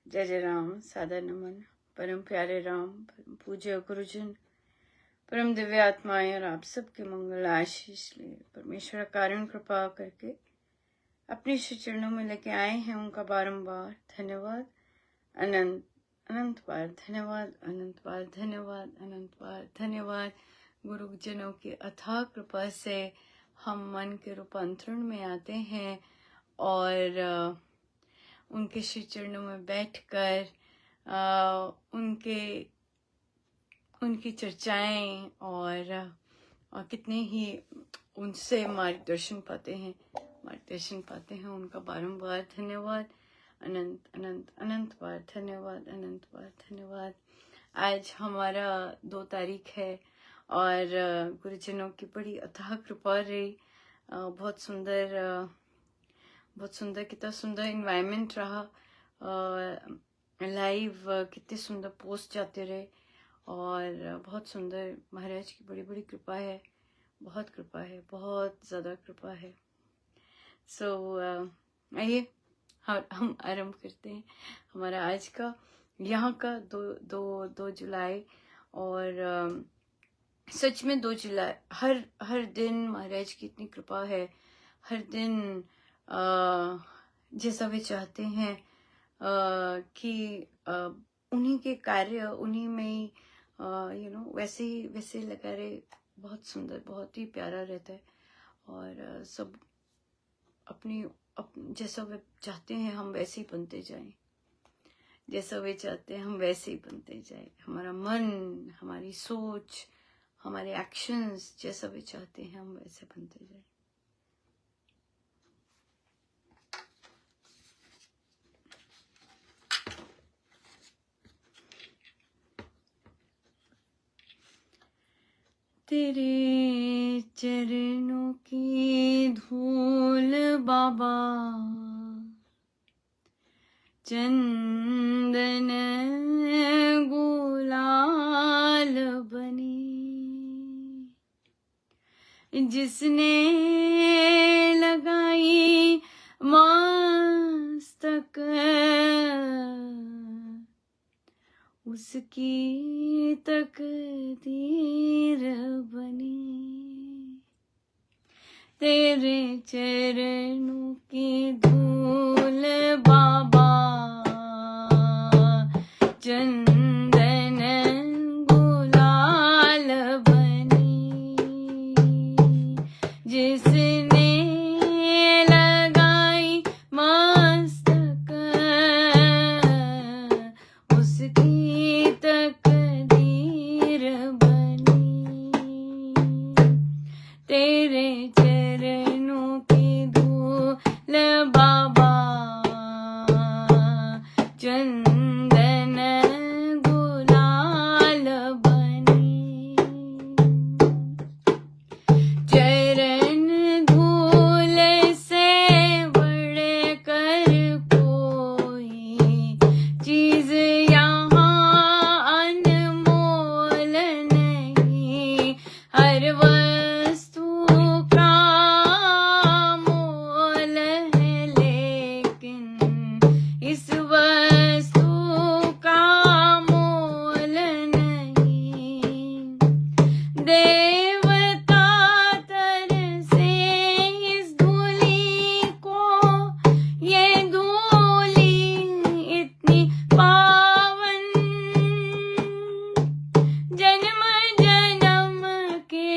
जय जय राम। सादर नमन। परम प्यारे राम, परम पूज्य गुरुजन, परम दिव्य आत्माएं और आप सबके मंगल आशीष लिए परमेश्वर कारण कृपा करके अपने श्री चरणों में लेके आए हैं। उनका बारंबार धन्यवाद, अनंत अनंत बार धन्यवाद, अनंत बार धन्यवाद, अनंत बार धन्यवाद। गुरुजनों की अथाह कृपा से हम मन के रूपांतरण में आते हैं और उनके श्री चरणों में बैठकर उनकी चर्चाएं और कितने ही उनसे मार्गदर्शन पाते हैं। उनका बारंबार धन्यवाद, अनंत अनंत अनंत बार धन्यवाद, अनंत बार धन्यवाद। आज हमारा 2 तारीख है और गुरुजनों की बड़ी अथाह कृपा रही। बहुत सुंदर कितना सुंदर इन्वायरमेंट रहा। लाइव कितने सुंदर पोस्ट जाते रहे और बहुत सुंदर। महाराज की बड़ी बड़ी कृपा है, बहुत कृपा है, बहुत ज़्यादा कृपा है। आइए हम आरंभ करते हैं हमारा आज का यहाँ का 2 जुलाई। और सच में 2 जुलाई हर दिन महाराज की इतनी कृपा है। हर दिन जैसा वे चाहते हैं कि उन्हीं के कार्य उन्हीं में ही वैसे लगा रहे। बहुत सुंदर, बहुत ही प्यारा रहता है। और सब अपनी जैसा वे चाहते हैं हम वैसे ही बनते जाएं। जैसा वे चाहते हैं हम वैसे ही बनते जाएं। हमारा मन, हमारी सोच, हमारे एक्शंस जैसा वे चाहते हैं हम वैसे बनते जाएं। तेरे चरणों की धूल बाबा, चंदन गुलाल बनी, जिसने लगाई मस्तक उसकी तकदीर बनी। तेरे चरणों की धूल बाबा, चंदन गुलाल बनी, जिसने लगाई मस्तक उसकी तकदीर बनी। तेरे चरणों की धूल बाबा, चंदन गुलाल बनी। चरण धूल से बढ़कर कोई चीज यहाँ अनमोल नहीं। हर वस्तु का मोल है, लेकिन इस वस्तु का मोल नहीं। देवता तरसे इस धूली को, ये धूली इतनी पावन, जन्म जन्म के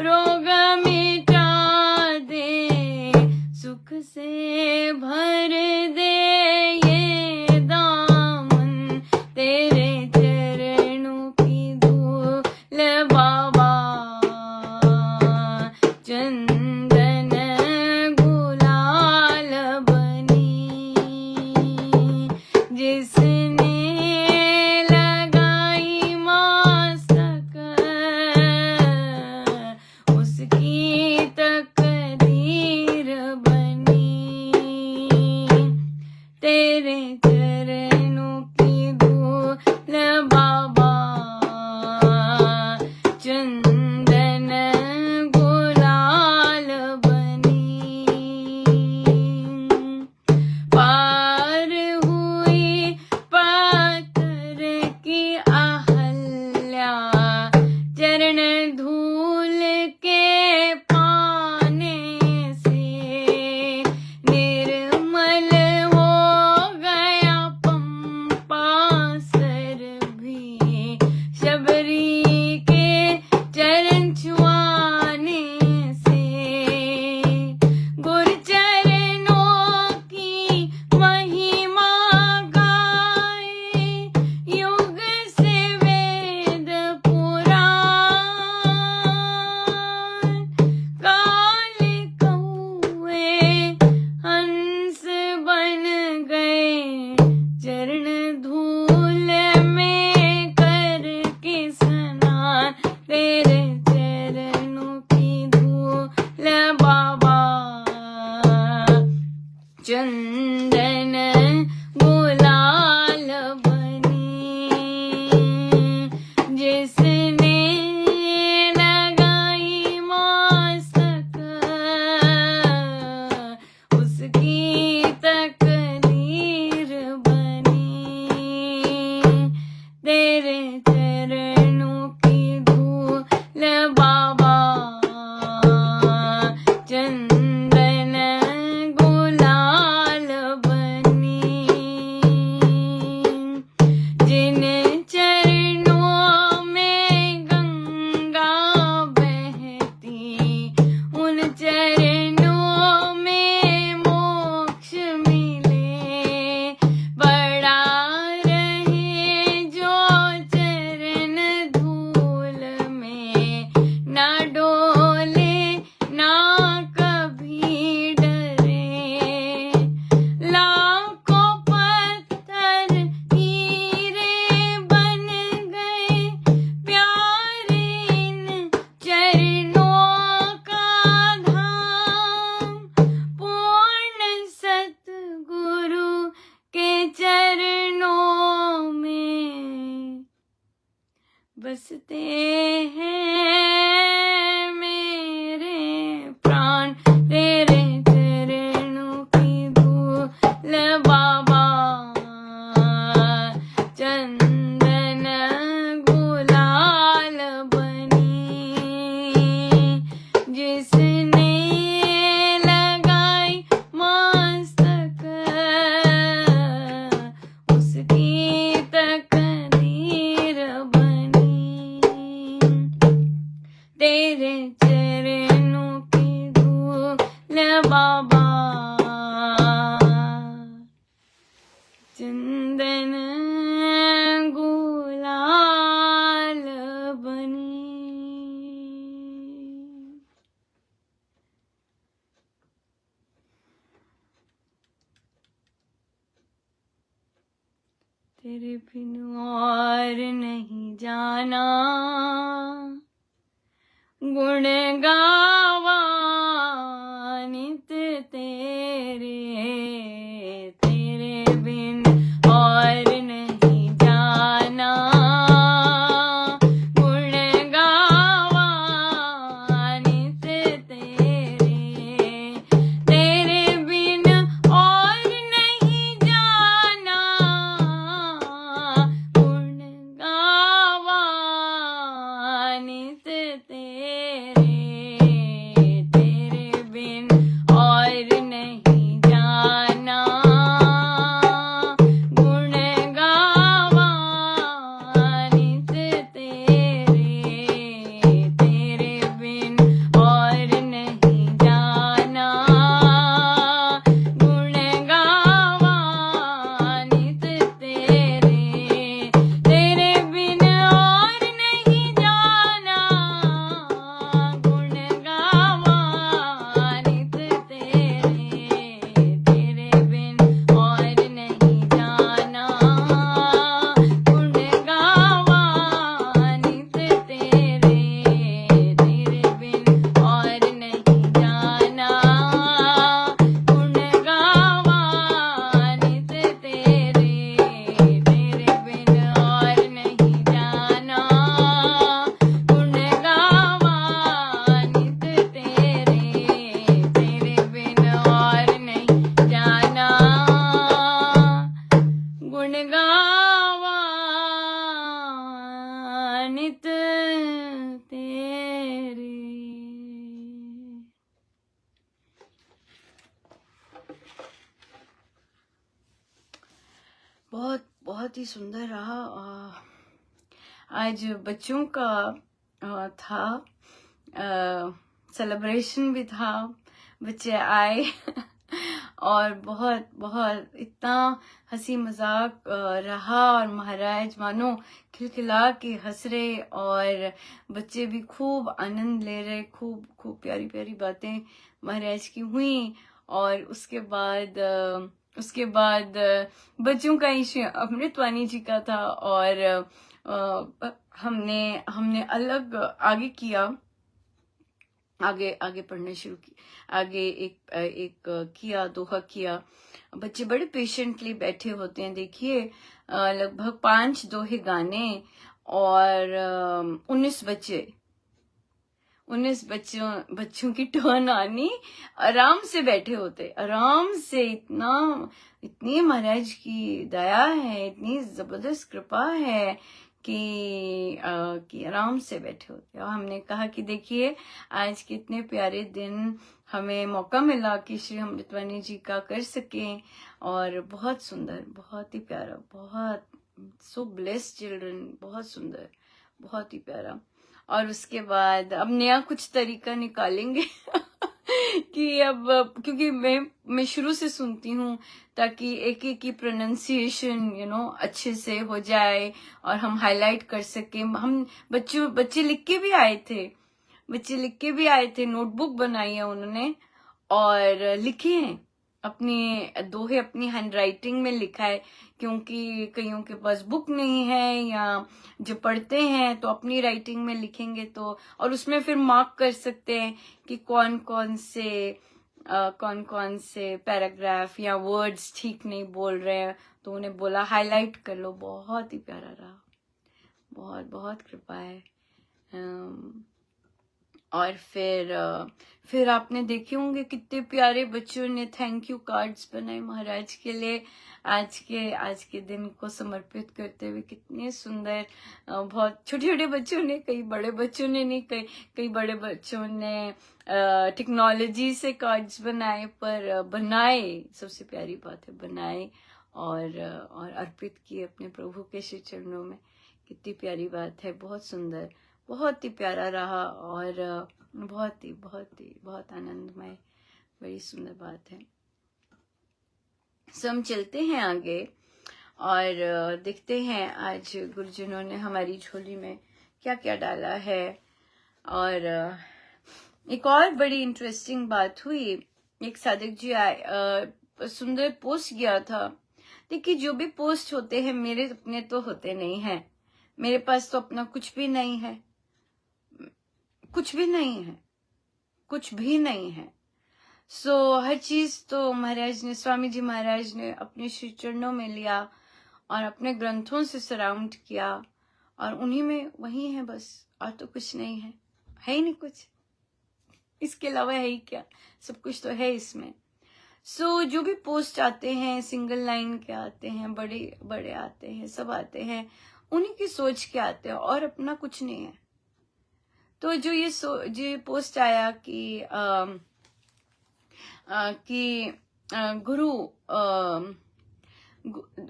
रोग मिटा दे, सुख से भर दे ये दामन। तेरे चरणों की धूल बाबा, चंदन गुलाल बनी, जिसने लगाई मस्तक उसकी तकदीर बनी। तेरे चरणों की धूल बाबा, चंदन गुलाल बनी। पार हुई बसते हैं मेरे प्राण तेरे चरणों की धूल बाबा, चंदन गुलाल बनी जिसने लगाई मस्तक, उसकी तकदीर बनी तेरे चरणों की धूल बाबा, चंदन गुलाल बनी। तेरे बिन और नहीं जाना, गुण गावा नित तेरे, तेरे बिन और नहीं जाना, गुण गावा नित तेरे, तेरे बिन और नहीं जाना, गुण गावा नित तेरे, तेरे बिन और नहीं जाना, गुण गावा नित तेरे, तेरे बिन और नहीं जाना, गुण गावा नित तेरे, तेरे बिन और नहीं जाना, गुण गावा नित तेरे, तेरे बिन और नहीं जाना, गुण गावा नित तेरे, तेरे बिन और नहीं जाना, गुण गावा नित तेरे, तेरे बिन और नहीं जाना, गुण गावा नित तेरे, तेरे बिन और नहीं जाना, गुण गावा नित तेरे। बहुत बहुत ही सुंदर रहा। आज बच्चों का था, सेलिब्रेशन भी था, बच्चे आए और बहुत बहुत इतना हंसी मजाक रहा, और महाराज मानो खिलखिला के हंस रहे, और बच्चे भी खूब आनंद ले रहे, खूब खूब प्यारी प्यारी बातें महाराज की हुई। और उसके बाद बच्चों का इशू अमृतवाणी जी का था, और हमने अलग आगे किया, आगे पढ़ना शुरू किया, आगे एक किया, दोहा किया। बच्चे बड़े पेशेंटली बैठे होते हैं, देखिए लगभग 5 दोहे गाने, और 19 बच्चों की टर्न आनी, आराम से बैठे होते, आराम से, इतनी महाराज की दया है, इतनी जबरदस्त कृपा है कि आराम से बैठे होते। और हमने कहा कि देखिए आज कितने प्यारे दिन हमें मौका मिला कि श्री अमृतवाणी जी का कर सकें, और बहुत सुंदर, बहुत ही प्यारा, बहुत सो ब्लेस्ड चिल्ड्रन, बहुत सुंदर, बहुत ही प्यारा। और उसके बाद अब नया कुछ तरीका निकालेंगे कि अब, क्योंकि मैं शुरू से सुनती हूँ, ताकि एक एक की प्रोनाउंसिएशन अच्छे से हो जाए, और हम हाईलाइट कर सकें। हम बच्चे लिख के भी आए थे, नोटबुक बनाई है उन्होंने, और लिखे हैं अपने दोहे, अपनी हैंडराइटिंग में लिखा है, क्योंकि कईयों के पास बुक नहीं है, या जो पढ़ते हैं तो अपनी राइटिंग में लिखेंगे, तो और उसमें फिर मार्क कर सकते हैं कि कौन कौन से पैराग्राफ या वर्ड्स ठीक नहीं बोल रहे हैं, तो उन्हें बोला हाईलाइट कर लो। बहुत ही प्यारा रहा, बहुत बहुत कृपा है। और फिर आपने देखे होंगे कितने प्यारे बच्चों ने थैंक यू कार्ड्स बनाए महाराज के लिए, आज के दिन को समर्पित करते हुए। कितने सुंदर, बहुत छोटे छोटे बच्चों ने, कई बड़े बच्चों ने नहीं, कई बड़े बच्चों ने टेक्नोलॉजी से कार्ड्स बनाए, पर बनाए, सबसे प्यारी बात है बनाए और अर्पित किए अपने प्रभु के श्री चरणों में। कितनी प्यारी बात है, बहुत सुंदर, बहुत ही प्यारा रहा और बहुत आनंदमय, बड़ी सुंदर बात है। सो हम चलते हैं आगे और देखते हैं आज गुरुजनों ने हमारी झोली में क्या क्या डाला है। और एक और बड़ी इंटरेस्टिंग बात हुई, एक साधक जी आए, सुंदर पोस्ट गया था। देखिए जो भी पोस्ट होते हैं मेरे अपने तो होते नहीं हैं, मेरे पास तो अपना कुछ भी नहीं है, कुछ भी नहीं है, कुछ भी नहीं है। सो हर चीज तो महाराज ने, स्वामी जी महाराज ने अपने श्री चरणों में लिया और अपने ग्रंथों से सराउंड किया और उन्हीं में वही है बस, और तो कुछ नहीं है, है ही नहीं कुछ, इसके अलावा है ही क्या, सब कुछ तो है इसमें। सो जो भी पोस्ट आते हैं, सिंगल लाइन के आते हैं, बड़े बड़े आते हैं, सब आते हैं, उन्हीं की सोच के आते हैं और अपना कुछ नहीं है। तो जो ये पोस्ट आया कि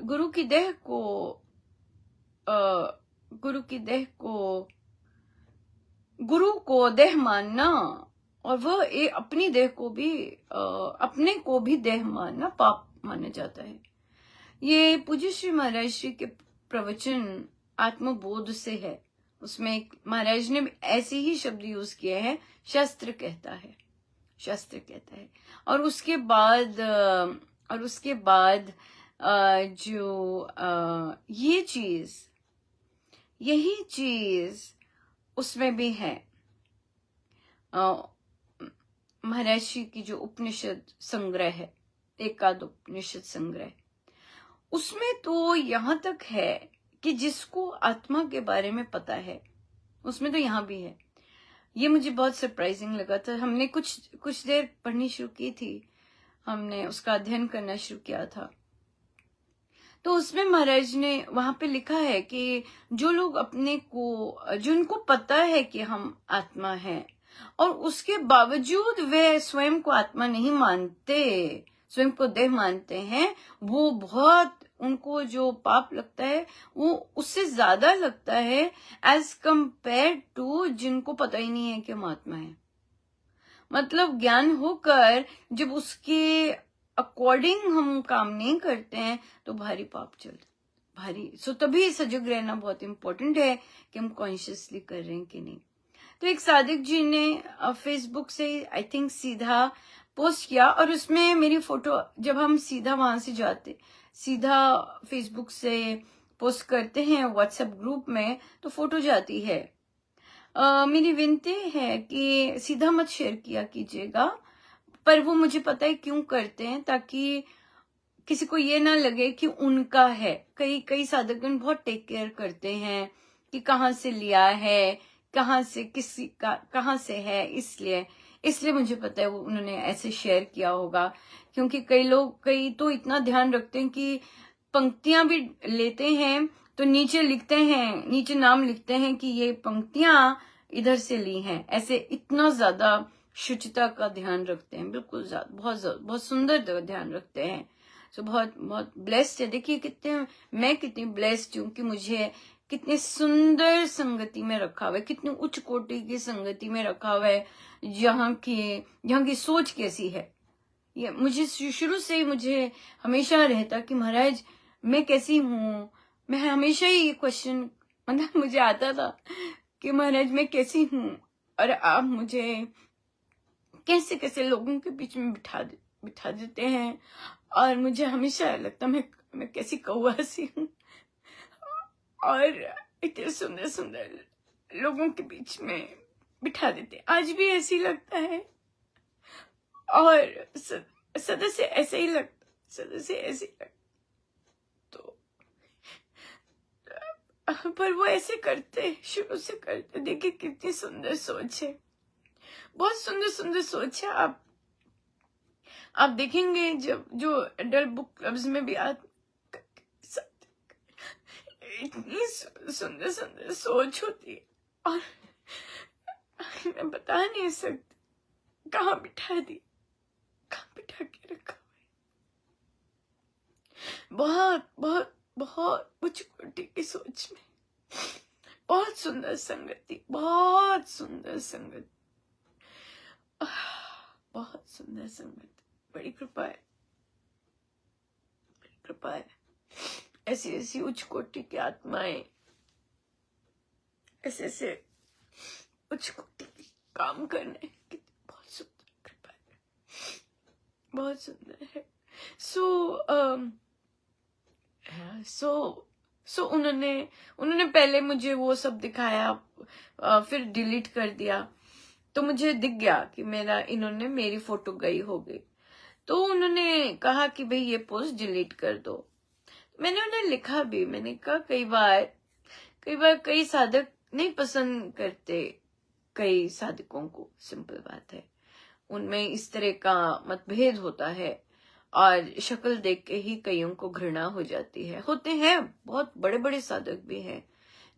गुरु की देह को देह मानना और वह अपनी देह को भी अपने को भी देह मानना पाप माना जाता है। ये पूज्य श्री महाराज श्री के प्रवचन आत्मबोध से है, उसमें महाराज ने ऐसे ही शब्द यूज किए हैं, शास्त्र कहता है, शास्त्र कहता है। और उसके बाद जो यही चीज उसमें भी है। महाराज जी की जो उपनिषद संग्रह है, एकाद उपनिषद संग्रह, उसमें तो यहाँ तक है कि जिसको आत्मा के बारे में पता है, उसमें तो यहाँ भी है। ये मुझे बहुत सरप्राइजिंग लगा था। हमने कुछ देर पढ़नी शुरू की थी, हमने उसका अध्ययन करना शुरू किया था, तो उसमें महाराज ने वहां पे लिखा है कि जो लोग अपने को, जिनको पता है कि हम आत्मा हैं और उसके बावजूद वे स्वयं को आत्मा नहीं मानते, स्वयं को देह मानते हैं, वो बहुत, उनको जो पाप लगता है वो उससे ज्यादा लगता है एज कंपेयर टू जिनको पता ही नहीं है कि हम आत्मा है। मतलब ज्ञान होकर जब उसके अकॉर्डिंग हम काम नहीं करते हैं तो भारी पाप चलता, भारी। सो तभी सजग रहना बहुत इंपॉर्टेंट है कि हम कॉन्शियसली कर रहे हैं कि नहीं। तो एक साधक जी ने फेसबुक से आई थिंक सीधा पोस्ट किया और उसमें मेरी फोटो, जब हम सीधा वहां से जाते, सीधा फेसबुक से पोस्ट करते हैं व्हाट्सएप ग्रुप में, तो फोटो जाती है। मेरी विनती है कि सीधा मत शेयर किया कीजिएगा, पर वो मुझे पता है क्यों करते हैं, ताकि किसी को ये ना लगे कि उनका है। कई साधकगण बहुत टेक केयर करते हैं कि कहाँ से लिया है, कहाँ से है, इसलिए मुझे पता है वो उन्होंने ऐसे शेयर किया होगा। क्योंकि कई तो इतना ध्यान रखते हैं कि पंक्तियां भी लेते हैं तो नीचे लिखते हैं, नीचे नाम लिखते हैं कि ये पंक्तियां इधर से ली हैं, ऐसे इतना ज्यादा शुचिता का ध्यान रखते हैं, बिल्कुल बहुत सुंदर ध्यान रखते हैं। सो बहुत बहुत ब्लेस्ड है। देखिए मैं कितनी ब्लेस्ड हूँ कि मुझे कितनी सुंदर संगति में रखा हुआ है, कितनी उच्च कोटि की संगति में रखा हुआ है, यहाँ की सोच कैसी है। ये मुझे शुरू से ही मुझे हमेशा रहता कि महाराज मैं कैसी हूँ। मैं हमेशा ही ये क्वेश्चन, मतलब मुझे आता था कि महाराज मैं कैसी हूँ और आप मुझे कैसे कैसे लोगों के बीच में बिठा देते हैं, और मुझे हमेशा लगता मैं कैसी कौवा सी हूँ और इतने सुंदर सुंदर लोगों के बीच में बिठा देते। आज भी ऐसे ही लगता है और सदा से ऐसे ही लगता। तो पर वो ऐसे करते, शुरू से करते। देखिए कितनी सुंदर सोच है, बहुत सुंदर सुंदर सोच है। आप देखेंगे जब जो एडल्ट बुक क्लब्स में भी इतनी सुंदर सुंदर सोच होती है, और मैं बता नहीं सकती कहाँ बिठा दी, कहाँ बिठा के रखा हुआ है। बहुत बहुत बहुत उच्च कोटि की सोच में बहुत सुंदर संगति, बहुत सुंदर संगति, बहुत सुंदर संगति। बड़ी कृपा है, बड़ी कृपा है। ऐसी ऐसी उच्च कोटि की आत्माएं, ऐसे ऐसे उच्च कोटि की काम करने की बहुत सुंदर कृपा है, बहुत सुंदर है। सो उन्होंने पहले मुझे वो सब दिखाया, फिर डिलीट कर दिया। तो मुझे दिख गया कि इन्होंने मेरी फोटो गई हो गई। तो उन्होंने कहा कि भाई ये पोस्ट डिलीट कर दो। मैंने उन्हें लिखा भी, मैंने कहा कई बार कई साधक नहीं पसंद करते कई साधकों को, सिंपल बात है। उनमें इस तरह का मतभेद होता है, और शक्ल देख के ही कईयों को घृणा हो जाती है। होते हैं बहुत बड़े बड़े साधक भी हैं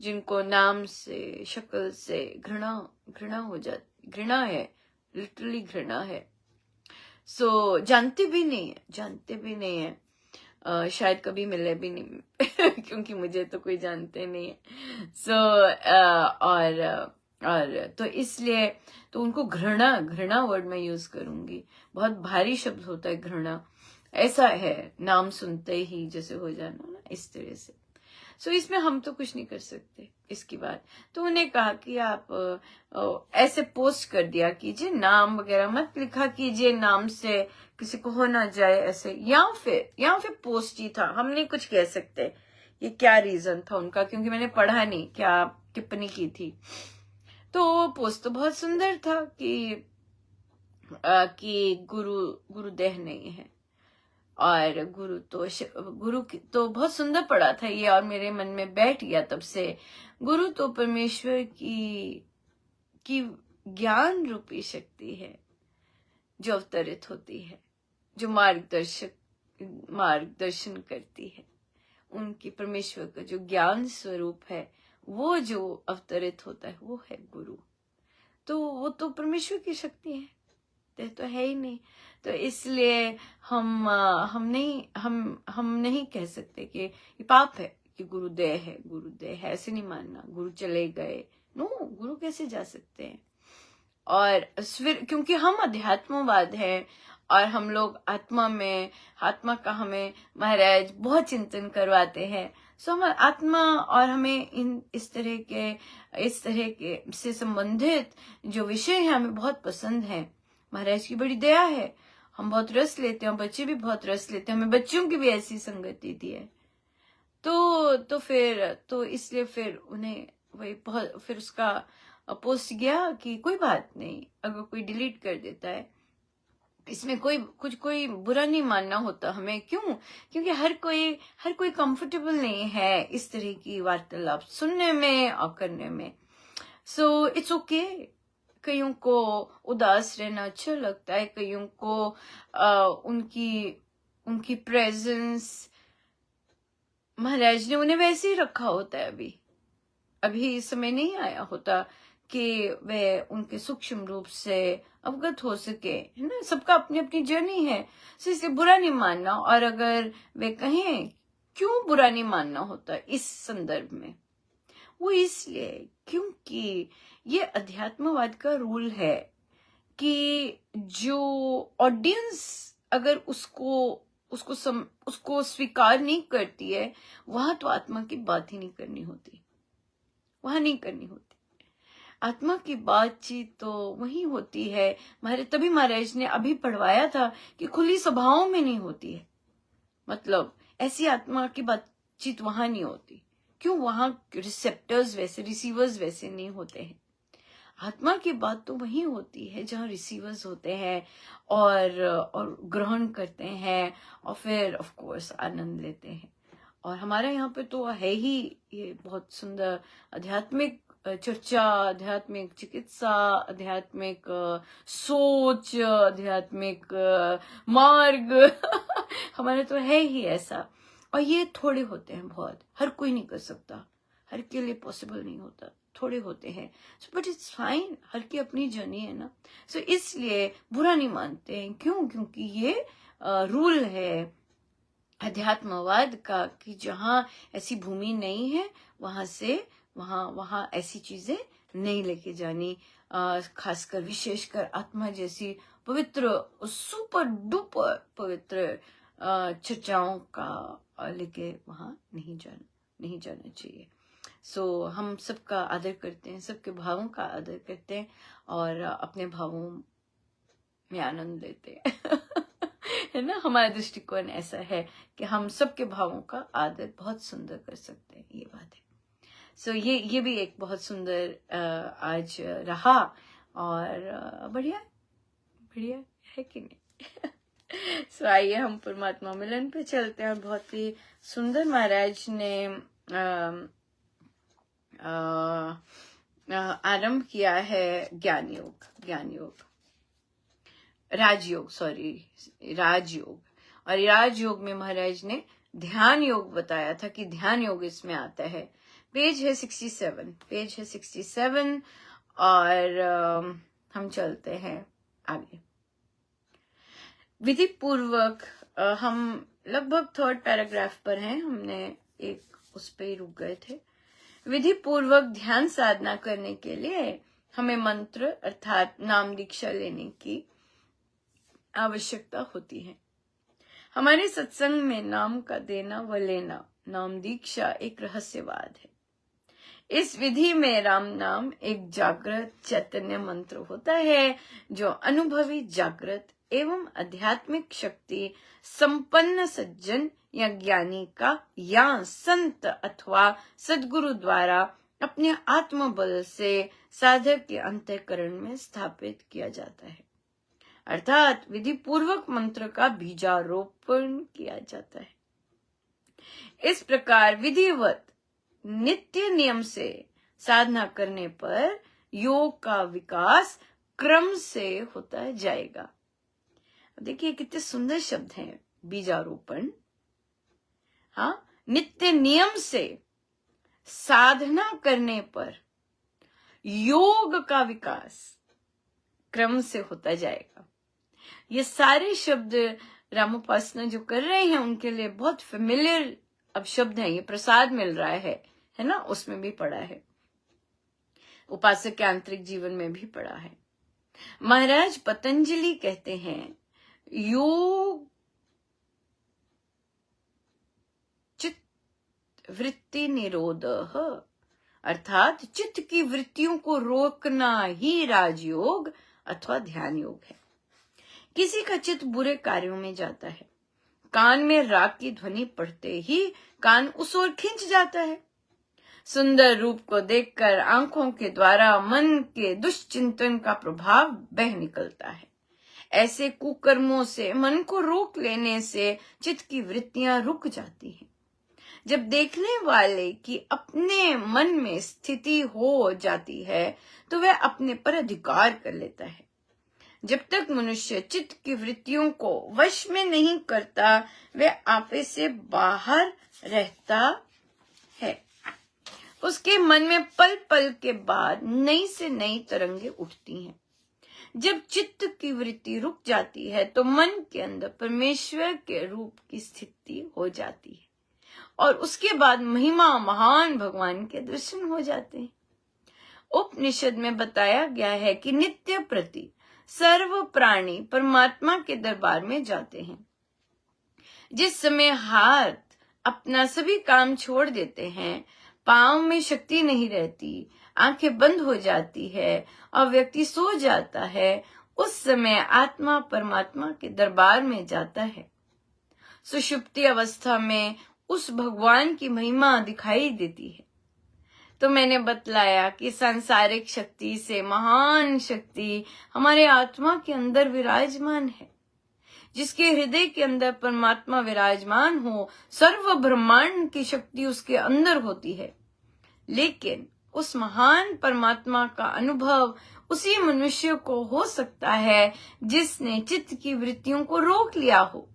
जिनको नाम से, शक्ल से घृणा हो जाती, घृणा है, लिटरली घृणा है। जानते भी नहीं है। शायद कभी मिले भी नहीं क्योंकि मुझे तो कोई जानते नहीं है। और तो इसलिए तो उनको घृणा वर्ड में यूज करूंगी। बहुत भारी शब्द होता है घृणा, ऐसा है, नाम सुनते ही जैसे हो जाना ना, इस तरह से। इसमें हम तो कुछ नहीं कर सकते इसकी बात। तो उन्हें कहा कि आप ऐसे पोस्ट कर दिया कीजिए, नाम वगैरह मत लिखा कीजिए, नाम से किसी को हो ना जाए ऐसे, या फिर पोस्ट ही था, हम नहीं कुछ कह सकते ये क्या रीजन था उनका, क्योंकि मैंने पढ़ा नहीं क्या टिप्पणी की थी। तो पोस्ट तो बहुत सुंदर था कि गुरुदेह नहीं है, और गुरु तो बहुत सुंदर पड़ा था ये, और मेरे मन में बैठ गया तब से। गुरु तो परमेश्वर की ज्ञान रूपी शक्ति है जो अवतरित होती है, जो मार्गदर्शन करती है। उनकी परमेश्वर का जो ज्ञान स्वरूप है, वो जो अवतरित होता है, वो है गुरु। तो वो तो परमेश्वर की शक्ति है, तो है ही नहीं। तो इसलिए हम नहीं कह सकते कि ये पाप है कि गुरुदेव है, ऐसे नहीं मानना। गुरु चले गए, नो, गुरु कैसे जा सकते हैं? और फिर क्योंकि हम अध्यात्मवाद है, और हम लोग आत्मा का हमें महाराज बहुत चिंतन करवाते हैं। हम आत्मा, और हमें इस तरह के से संबंधित जो विषय है हमें बहुत पसंद है। महाराज की बड़ी दया है, हम बहुत रस लेते हैं, बच्चे भी बहुत रस लेते हैं, हमें बच्चों की भी ऐसी संगति दी है। तो इसलिए फिर उन्हें वही बहुत, फिर उसका पोस्ट गया कि कोई बात नहीं, अगर कोई डिलीट कर देता है, इसमें कोई बुरा नहीं मानना होता हमें। क्योंकि हर कोई कंफर्टेबल नहीं है इस तरह की वार्तालाप सुनने में और करने में। It's okay. कईयों को उदास रहना अच्छा लगता है, कईयों को उनकी प्रेजेंस, महाराज ने उन्हें वैसे ही रखा होता है। अभी समय नहीं आया होता कि वे उनके सूक्ष्म रूप से अवगत हो सके, है ना। सबका अपनी अपनी जर्नी है, इसलिए बुरा नहीं मानना। और अगर वे कहें क्यों बुरा नहीं मानना होता इस संदर्भ में, वो इसलिए क्योंकि ये अध्यात्मवाद का रूल है कि जो ऑडियंस अगर उसको स्वीकार नहीं करती है, वहां तो आत्मा की बात ही नहीं करनी होती, वहां नहीं करनी होती। आत्मा की बातचीत तो वही होती है। तभी महाराज ने अभी पढ़वाया था कि खुली सभाओं में नहीं होती है, मतलब ऐसी आत्मा की बातचीत वहां नहीं होती। क्यों? वहां रिसेप्टर्स वैसे, रिसीवर्स वैसे नहीं होते हैं। आत्मा की बात तो वही होती है जहाँ रिसीवर्स होते हैं और ग्रहण करते हैं, और फिर ऑफ कोर्स आनंद लेते हैं। और हमारे यहाँ पे तो है ही ये बहुत सुंदर आध्यात्मिक चर्चा, आध्यात्मिक चिकित्सा, आध्यात्मिक सोच, आध्यात्मिक मार्ग हमारे तो है ही ऐसा। और ये थोड़े होते हैं, बहुत, हर कोई नहीं कर सकता, हर के लिए पॉसिबल नहीं होता, थोड़े होते हैं। बट इट्स फाइन, हर की अपनी जर्नी है ना। सो इसलिए बुरा नहीं मानते हैं। क्यों? क्योंकि ये रूल है अध्यात्मवाद का कि जहाँ ऐसी भूमि नहीं है वहां से वहां ऐसी चीजें नहीं लेके जानी। खासकर विशेषकर आत्मा जैसी पवित्र, सुपर डुपर पवित्र चर्चाओं का लेके वहां नहीं जाना चाहिए। सो हम सबका आदर करते हैं, सबके भावों का आदर करते हैं और अपने भावों में आनंद लेते हैं है ना। हमारा दृष्टिकोण ऐसा है कि हम सबके भावों का आदर बहुत सुंदर कर सकते हैं, ये बात है। सो ये भी एक बहुत सुंदर आज रहा और बढ़िया है कि नहीं। सो आइए हम परमात्मा मिलन पे चलते हैं। बहुत ही सुंदर महाराज ने आरंभ किया है ज्ञान योग, राजयोग। और राजयोग में महाराज ने ध्यान योग बताया था कि ध्यान योग इसमें आता है। पेज है 67 और हम चलते हैं आगे। विधि पूर्वक हम लगभग 3rd पैराग्राफ पर हैं, हमने एक उस पे ही रुक गए थे। विधि पूर्वक ध्यान साधना करने के लिए हमें मंत्र अर्थात नाम दीक्षा लेने की आवश्यकता होती है। हमारे सत्संग में नाम का देना व लेना, नाम दीक्षा एक रहस्यवाद है। इस विधि में राम नाम एक जागृत चैतन्य मंत्र होता है जो अनुभवी, जागृत एवं आध्यात्मिक शक्ति संपन्न सज्जन या ज्ञानी का या संत अथवा सद्गुरु द्वारा अपने आत्मबल से साधक के अंतःकरण में स्थापित किया जाता है, अर्थात विधि पूर्वक मंत्र का बीजारोपण किया जाता है। इस प्रकार विधिवत नित्य नियम से साधना करने पर योग का विकास क्रम से होता जाएगा। देखिए कितने सुंदर शब्द हैं, बीजारोपण। हाँ, नित्य नियम से साधना करने पर योग का विकास क्रम से होता जाएगा। ये सारे शब्द रामोपासना जो कर रहे हैं उनके लिए बहुत फेमिलियर अब शब्द हैं। ये प्रसाद मिल रहा है ना, उसमें भी पढ़ा है, उपासक के आंतरिक जीवन में भी पढ़ा है। महाराज पतंजलि कहते हैं योग चित्त वृत्ति निरोध, अर्थात चित्त की वृत्तियों को रोकना ही राजयोग अथवा ध्यान योग है। किसी का चित्त बुरे कार्यों में जाता है, कान में राग की ध्वनि पड़ते ही कान उस ओर खिंच जाता है। सुंदर रूप को देखकर आंखों के द्वारा मन के दुष्चिंतन का प्रभाव बह निकलता है। ऐसे कुकर्मों से मन को रोक लेने से चित्त की वृत्तियां रुक जाती हैं। जब देखने वाले की अपने मन में स्थिति हो जाती है तो वह अपने पर अधिकार कर लेता है। जब तक मनुष्य चित्त की वृत्तियों को वश में नहीं करता वह आपे से बाहर रहता है। उसके मन में पल पल के बाद नई से नई तरंगे उठती हैं। जब चित्त की वृत्ति रुक जाती है तो मन के अंदर परमेश्वर के रूप की स्थिति हो जाती है और उसके बाद महिमा महान भगवान के दर्शन हो जाते हैं। उपनिषद में बताया गया है कि नित्य प्रति सर्व प्राणी परमात्मा के दरबार में जाते हैं। जिस समय हाथ अपना सभी काम छोड़ देते हैं, पांव में शक्ति नहीं रहती, आंखें बंद हो जाती है और व्यक्ति सो जाता है, उस समय आत्मा परमात्मा के दरबार में जाता है। सुषुप्ति अवस्था में उस भगवान की महिमा दिखाई देती है। तो मैंने बतलाया कि सांसारिक शक्ति से महान शक्ति हमारे आत्मा के अंदर विराजमान है। जिसके हृदय के अंदर परमात्मा विराजमान हो, सर्व ब्रह्मांड की शक्ति उसके अंदर होती है। लेकिन उस महान परमात्मा का अनुभव उसी मनुष्य को हो सकता है जिसने चित्त की वृत्तियों को रोक लिया हो,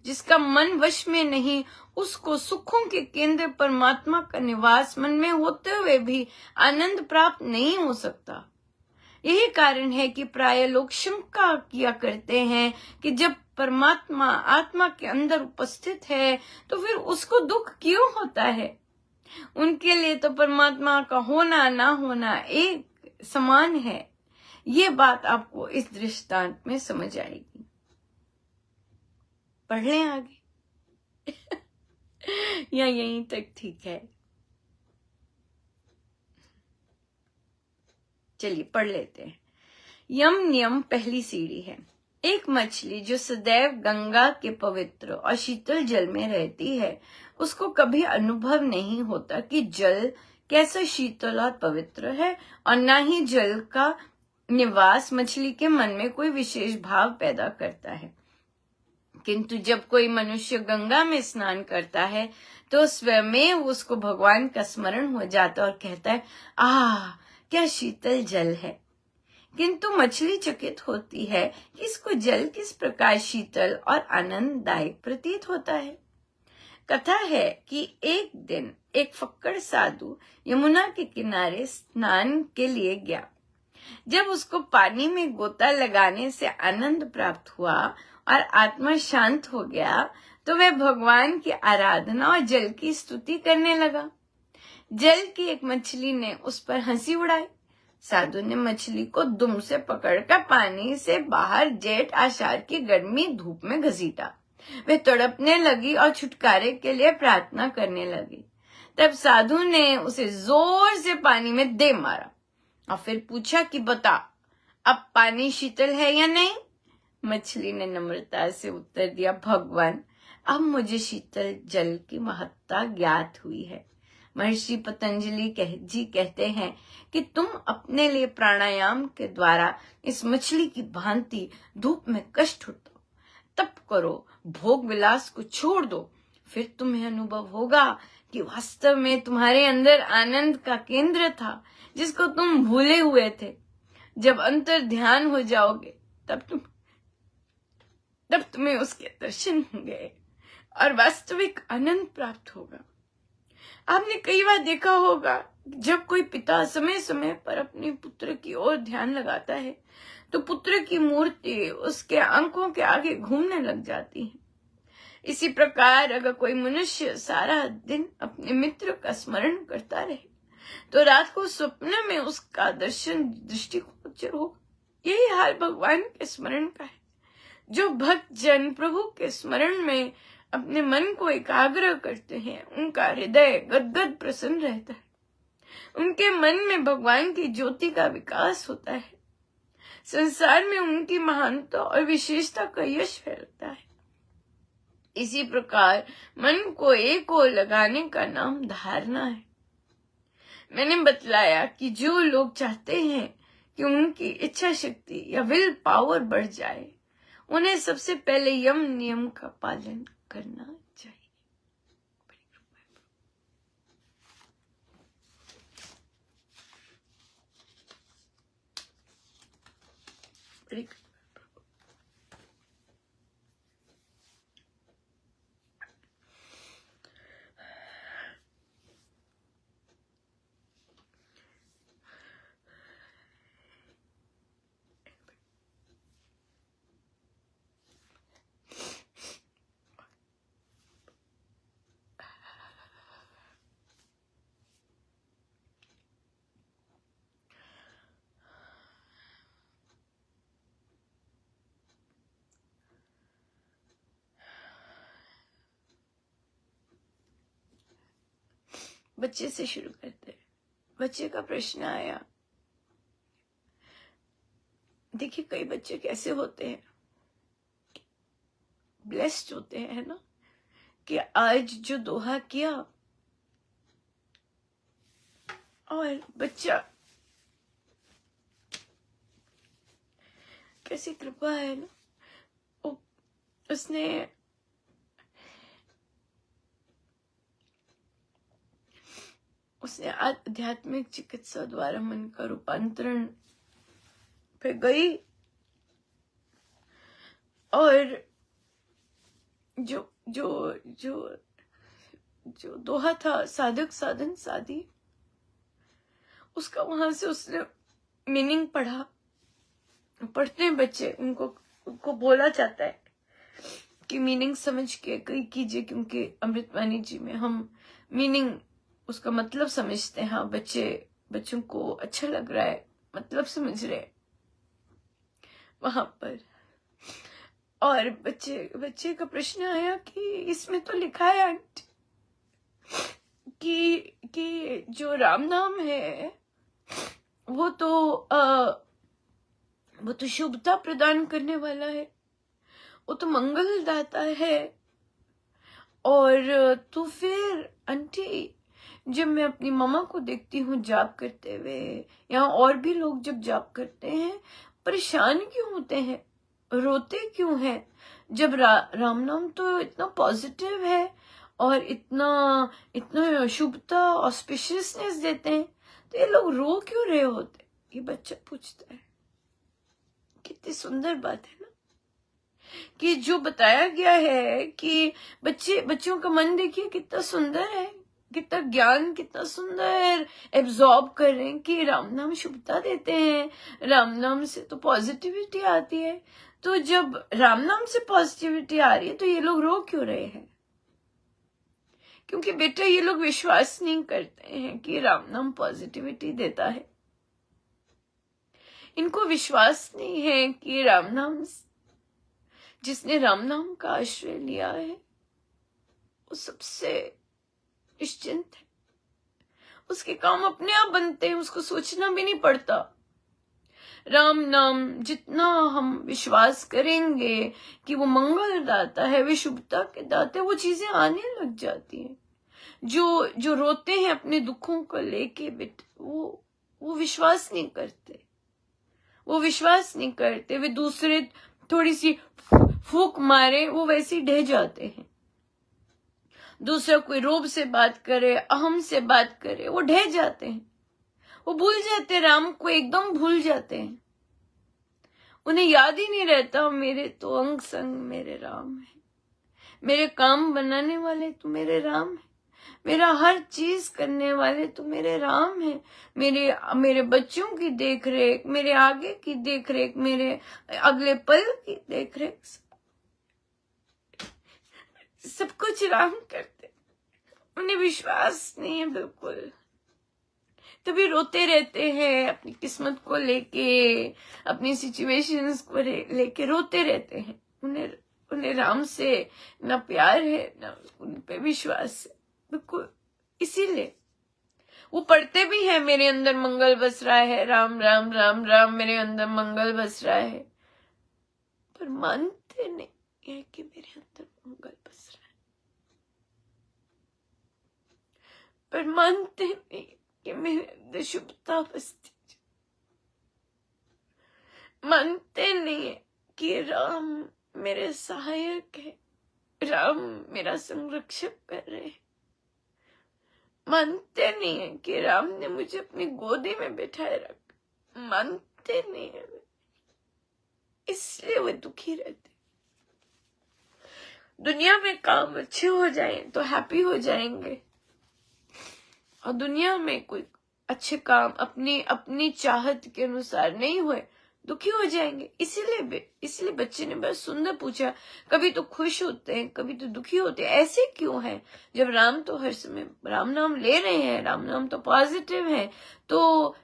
जिसका मन वश में नहीं, उसको सुखों के केंद्र परमात्मा का निवास मन में होते हुए भी आनंद प्राप्त नहीं हो सकता। यही कारण है कि प्राय लोग शंका किया करते हैं कि जब परमात्मा आत्मा के अंदर उपस्थित है तो फिर उसको दुख क्यों होता है। उनके लिए तो परमात्मा का होना ना होना एक समान है। ये बात आपको इस दृष्टांत में समझ आएगी। पढ़ लें आगे या यहीं तक ठीक है? चलिए पढ़ लेते हैं। यम नियम पहली सीढ़ी है। एक मछली जो सदैव गंगा के पवित्र और शीतल जल में रहती है, उसको कभी अनुभव नहीं होता कि जल कैसा शीतल और पवित्र है, और न ही जल का निवास मछली के मन में कोई विशेष भाव पैदा करता है। किंतु जब कोई मनुष्य गंगा में स्नान करता है तो स्वयं उसको भगवान का स्मरण हो जाता और कहता है, आह क्या शीतल जल है। किंतु मछली चकित होती है कि इसको जल किस प्रकार शीतल और आनंददायक प्रतीत होता है। कथा है कि एक दिन एक फक्कड़ साधु यमुना के किनारे स्नान के लिए गया। जब उसको पानी में गोता लगाने से आनंद प्राप्त हुआ और आत्मा शांत हो गया तो वह भगवान की आराधना और जल की स्तुति करने लगा। जल की एक मछली ने उस पर हंसी उड़ाई। साधु ने मछली को दुम से पकड़कर पानी से बाहर जेठ आषाढ़ की गर्मी धूप में घसीटा। वह तड़पने लगी और छुटकारे के लिए प्रार्थना करने लगी। तब साधु ने उसे जोर से पानी में दे मारा और फिर पूछा कि बता, अब पानी शीतल है या नहीं। मछली ने नम्रता से उत्तर दिया, भगवान अब मुझे शीतल जल की महत्ता ज्ञात हुई है। महर्षि पतंजलि जी कहते हैं कि तुम अपने लिए प्राणायाम के द्वारा इस मछली की भांति धूप में कष्ट उठाओ, तप करो, भोग विलास को छोड़ दो, फिर तुम्हें अनुभव होगा कि वास्तव में तुम्हारे अंदर आनंद का केंद्र था जिसको तुम भूले हुए थे। जब अंतर ध्यान हो जाओगे तब तुम्हें उसके दर्शन होंगे और वास्तविक आनंद प्राप्त होगा। आपने कई बार देखा होगा जब कोई पिता समय समय पर अपने पुत्र की ओर ध्यान लगाता है तो पुत्र की मूर्ति उसके आंखों के आगे घूमने लग जाती है। इसी प्रकार अगर कोई मनुष्य सारा दिन अपने मित्र का स्मरण करता रहे तो रात को स्वप्न में उसका दर्शन दृष्टिगोचर होगा। यही हाल भगवान के स्मरण का है। जो भक्त जन प्रभु के स्मरण में अपने मन को एकाग्र करते हैं उनका हृदय गदगद प्रसन्न रहता है। उनके मन में भगवान की ज्योति का विकास होता है। संसार में उनकी महानता और विशेषता का यश फैलता है। इसी प्रकार मन को एक ओर लगाने का नाम धारणा है। मैंने बतलाया कि जो लोग चाहते हैं कि उनकी इच्छा शक्ति या विल पावर बढ़ जाए उन्हें सबसे पहले यम नियम का पालन करना चाहिए। बच्चे से शुरू करते हैं। बच्चे का प्रश्न आया। देखिए कई बच्चे कैसे होते हैं, ब्लेस्ड होते हैं ना, कि आज जो दोहा किया और बच्चा कैसी कृपा है ना, वो उसने आध्यात्मिक चिकित्सा द्वारा मन का रूपांतरण पे गई, और जो जो जो जो दोहा था साधक साधन साधी, उसका वहां से उसने मीनिंग पढ़ा। पढ़ते हैं बच्चे, उनको बोला जाता है कि मीनिंग समझ के कीजिए, क्योंकि अमृतवाणी जी में हम मीनिंग, उसका मतलब समझते हैं। हाँ, बच्चों को अच्छा लग रहा है, मतलब समझ रहे वहां पर। और बच्चे का प्रश्न आया कि इसमें तो लिखा है आंटी कि जो राम नाम है वो तो शुभता प्रदान करने वाला है, वो तो मंगलदाता है। और तो फिर आंटी, जब मैं अपनी मम्मा को देखती हूँ जाप करते हुए, यहाँ और भी लोग जब जाप करते हैं, परेशान क्यों होते हैं, रोते क्यों हैं? जब राम नाम तो इतना पॉजिटिव है और इतना शुभता ऑस्पिशियसनेस देते हैं, तो ये लोग रो क्यों रहे होते? ये बच्चा पूछता है। कितनी सुंदर बात है ना, कि जो बताया गया है कि बच्चों का मन देखिए कितना सुंदर है, कितना ज्ञान, कितना सुंदर एब्जॉर्ब कर रहे हैं कि राम नाम शुभता देते हैं, राम नाम से तो पॉजिटिविटी आती है। तो जब राम नाम से पॉजिटिविटी आ रही है तो ये लोग रो क्यों रहे हैं? क्योंकि बेटा ये लोग विश्वास नहीं करते हैं कि राम नाम पॉजिटिविटी देता है। इनको विश्वास नहीं है कि राम नाम, जिसने राम नाम का आश्रय लिया है वो सबसे निश्चिंत है, उसके काम अपने आप बनते हैं, उसको सोचना भी नहीं पड़ता। राम नाम जितना हम विश्वास करेंगे कि वो मंगलदाता है, वे शुभता के दाता है, वो चीजें आने लग जाती हैं। जो रोते हैं अपने दुखों को लेके बेटे, वो विश्वास नहीं करते, वे दूसरे थोड़ी सी फूक मारे वो वैसे ही ढह जाते हैं। दूसरा कोई रोब से बात करे, अहम से बात करे, वो ढह जाते हैं, वो भूल जाते हैं, राम को एकदम भूल जाते हैं। उन्हें याद ही नहीं रहता, मेरे तो अंग संग मेरे राम है, मेरे काम बनाने वाले तो मेरे राम है, मेरा हर चीज करने वाले तो मेरे राम है, मेरे बच्चों की देखरेख, मेरे आगे की देखरेख, मेरे अगले पल की देखरेख, सब कुछ राम करते। उन्हें विश्वास नहीं है बिल्कुल, तभी रोते रहते हैं, अपनी किस्मत को लेके, अपनी सिचुएशंस को लेके रोते रहते हैं। उन्हें राम से ना प्यार है, ना उन पे विश्वास है बिल्कुल। इसीलिए वो पढ़ते भी हैं, मेरे अंदर मंगल बस रहा है, राम राम राम राम, मेरे अंदर मंगल बस रहा है, पर मानते नहीं है कि मेरे अंदर मंगल बस रहा है, पर मानते नहीं कि मेरे अंदर शुभता बसती, मानते नहीं है कि राम मेरे सहायक है, राम मेरा संरक्षक कर रहे हैं, मानते नहीं है कि राम ने मुझे अपनी गोदी में बिठाए रखा, मानते नहीं है, इसलिए वे दुखी रहते। दुनिया में काम अच्छे हो जाए तो हैप्पी हो जाएंगे, और दुनिया में कोई अच्छे काम अपनी चाहत के अनुसार नहीं हुए, दुखी हो जाएंगे। इसीलिए बच्चे ने बड़ा सुंदर पूछा, कभी तो खुश होते हैं, कभी तो दुखी होते हैं, ऐसे क्यों है? जब राम तो हर समय राम नाम ले रहे हैं, राम नाम तो पॉजिटिव है, तो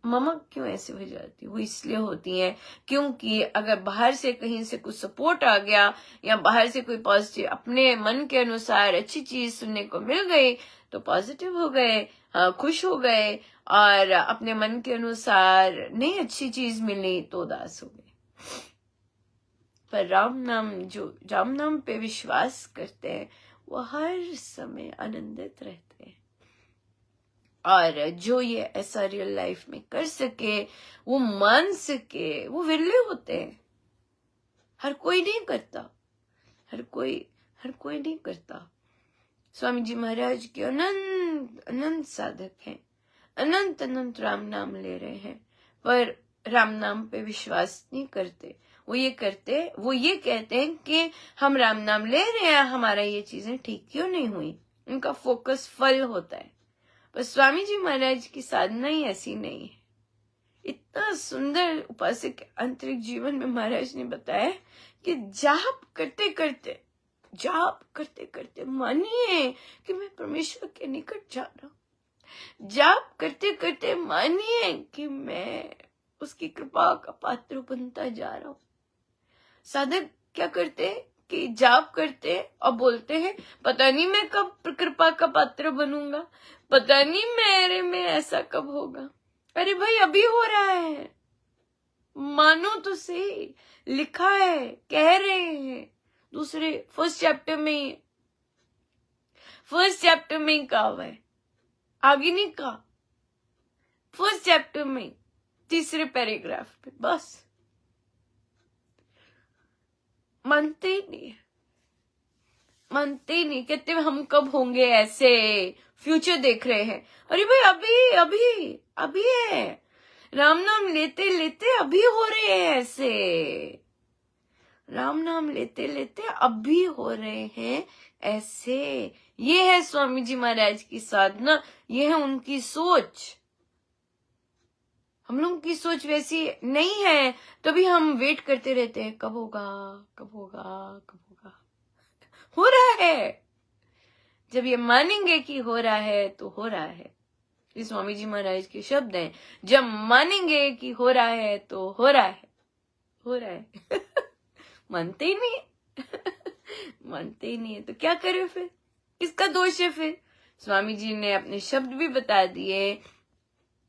मम्मा क्यों ऐसे हो जाती? वो इसलिए होती है क्योंकि अगर बाहर से कहीं से कुछ सपोर्ट आ गया, या बाहर से कोई पॉजिटिव अपने मन के अनुसार अच्छी चीज सुनने को मिल गई, तो पॉजिटिव हो गए, खुश हो गए, और अपने मन के अनुसार नहीं अच्छी चीज मिली तो उदास हो गए। पर जो राम नाम पे विश्वास करते हैं वो हर समय आनंदित रहते हैं, और जो ये ऐसा रियल लाइफ में कर सके, वो मान सके, वो विरले होते हैं, हर कोई नहीं करता। हर कोई नहीं करता। स्वामी जी महाराज के अनंत अनंत साधक हैं, अनंत अनंत राम नाम ले रहे हैं, पर राम नाम पे विश्वास नहीं करते। वो ये कहते हैं कि हम राम नाम ले रहे हैं, हमारा ये चीजें ठीक क्यों नहीं हुई। उनका फोकस फल होता है। पर स्वामी जी महाराज की साधना ही ऐसी नहीं है। इतना सुंदर उपासक के आंतरिक जीवन में महाराज ने बताया कि जाप करते करते मानिए कि मैं परमेश्वर के निकट जा रहा हूँ। जाप करते करते मानिए कि मैं उसकी कृपा का पात्र बनता जा रहा हूँ। साधक क्या करते हैं कि जाप करते और बोलते हैं पता नहीं मैं कब कृपा का पात्र बनूंगा, पता नहीं मेरे में ऐसा कब होगा। अरे भाई अभी हो रहा है, मानो तो सही। लिखा है, कह रहे हैं दूसरे फर्स्ट चैप्टर में ही कहा हुआ है, आगे नहीं कहा। फर्स्ट चैप्टर में तीसरे पैराग्राफ पे बस मानते ही नहीं, कहते हम कब होंगे ऐसे, फ्यूचर देख रहे हैं। अरे भाई अभी है, राम नाम लेते लेते अभी हो रहे हैं ऐसे, राम नाम लेते लेते अभी हो रहे हैं ऐसे। ये है स्वामी जी महाराज की साधना, ये है उनकी सोच। हम लोगों की सोच वैसी नहीं है, तभी हम वेट करते रहते हैं कब होगा। हो रहा है। जब ये मानेंगे कि हो रहा है तो हो रहा है। ये स्वामी जी महाराज के शब्द हैं, जब मानेंगे कि हो रहा है तो हो रहा है। मानते ही नहीं है तो क्या करें फिर, किसका दोष है फिर। स्वामी जी ने अपने शब्द भी बता दिए।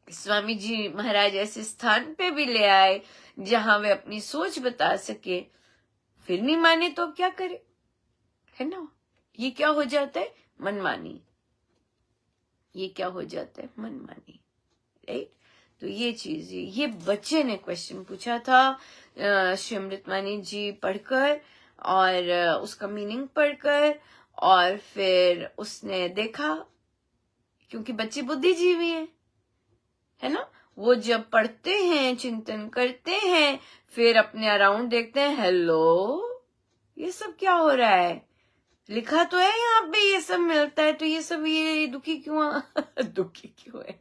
स्वामी जी महाराज ऐसे स्थान पे भी ले आए जहां वे अपनी सोच बता सके, फिर नहीं माने तो क्या करे, है ना। ये क्या हो जाता है, मनमानी। राइट। तो ये चीज, ये बच्चे ने क्वेश्चन पूछा था श्री अमृतवाणी जी पढ़कर और उसका मीनिंग पढ़कर, और फिर उसने देखा, क्योंकि बच्चे बुद्धिजीवी है ना, वो जब पढ़ते हैं, चिंतन करते हैं, फिर अपने अराउंड देखते हैं, हेलो ये सब क्या हो रहा है, लिखा तो है यहाँ पे ये सब मिलता है, तो ये सब ये दुखी क्यों है।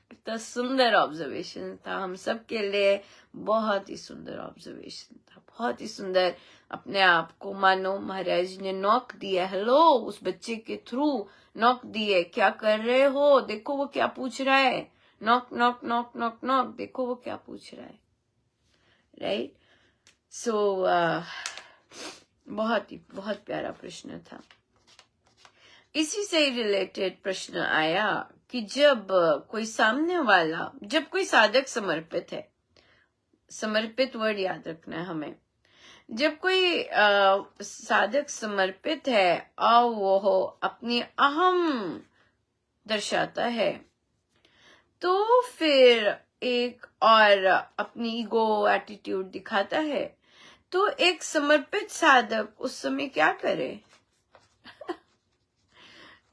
कितना सुंदर ऑब्जर्वेशन था हम सब के लिए, बहुत ही सुंदर ऑब्जर्वेशन था, बहुत ही सुंदर। अपने आप को मानो महाराज ने नॉक दिया, हेलो, उस बच्चे के थ्रू नॉक दिए, क्या कर रहे हो, देखो वो क्या पूछ रहा है, knock knock knock knock knock, देखो वो क्या पूछ रहा है। राइट। सो बहुत प्यारा प्रश्न था। इसी से रिलेटेड प्रश्न आया कि जब कोई सामने वाला, जब कोई साधक समर्पित है, समर्पित वर्ड याद रखना है हमें, जब कोई साधक समर्पित है और वो अपनी अहम दर्शाता है, तो फिर एक और अपनी ईगो एटीट्यूड दिखाता है, तो एक समर्पित साधक उस समय क्या करे।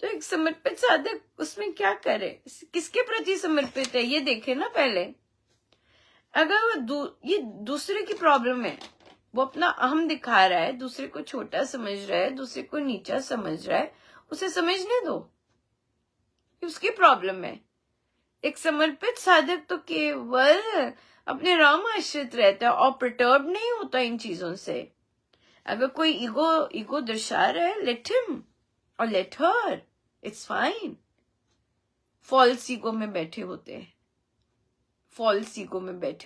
तो एक समर्पित साधक उसमें क्या करे, किसके प्रति समर्पित है, ये देखे ना पहले। अगर वो ये दूसरे की प्रॉब्लम है, वो अपना अहम दिखा रहा है, दूसरे को छोटा समझ रहा है, दूसरे को नीचा समझ रहा है, उसे समझने दो, उसकी प्रॉब्लम है। एक समर्पित साधक तो केवल अपने राम आश्रित रहता है और परटर्ब नहीं होता इन चीजों से। अगर कोई ईगो दर्शा रहा है, लेट हिम और let her, it's fine. False ego में बैठे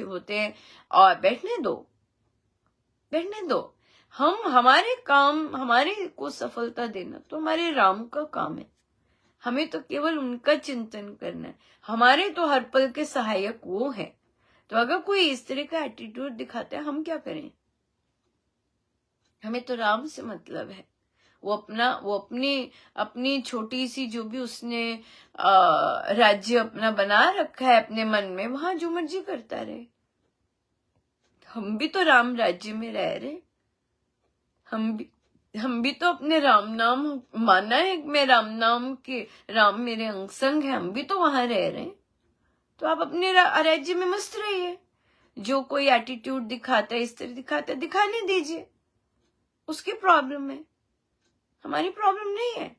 होते हैं और बैठने दो। हमारे काम, हमारे को सफलता देना तो हमारे राम का काम है, हमें तो केवल उनका चिंतन करना है, हमारे तो हर पल के सहायक वो है। तो अगर कोई इस तरह का एटीट्यूड दिखाता है, हम क्या करें, हमें तो राम से मतलब है। वो अपनी छोटी सी जो भी उसने राज्य अपना बना रखा है अपने मन में, वहां जो मर्जी करता रहे। हम भी तो राम राज्य में रह रहे, हम भी हम भी तो अपने राम नाम माना है, मैं राम नाम के, राम मेरे अंग संग है, हम भी तो वहां रह रहे हैं। तो आप अपने राज्य में मस्त रहिए। जो कोई एटीट्यूड दिखाता है, इस तरह दिखाता है, दिखाने दीजिए, उसकी प्रॉब्लम है, हमारी प्रॉब्लम नहीं है।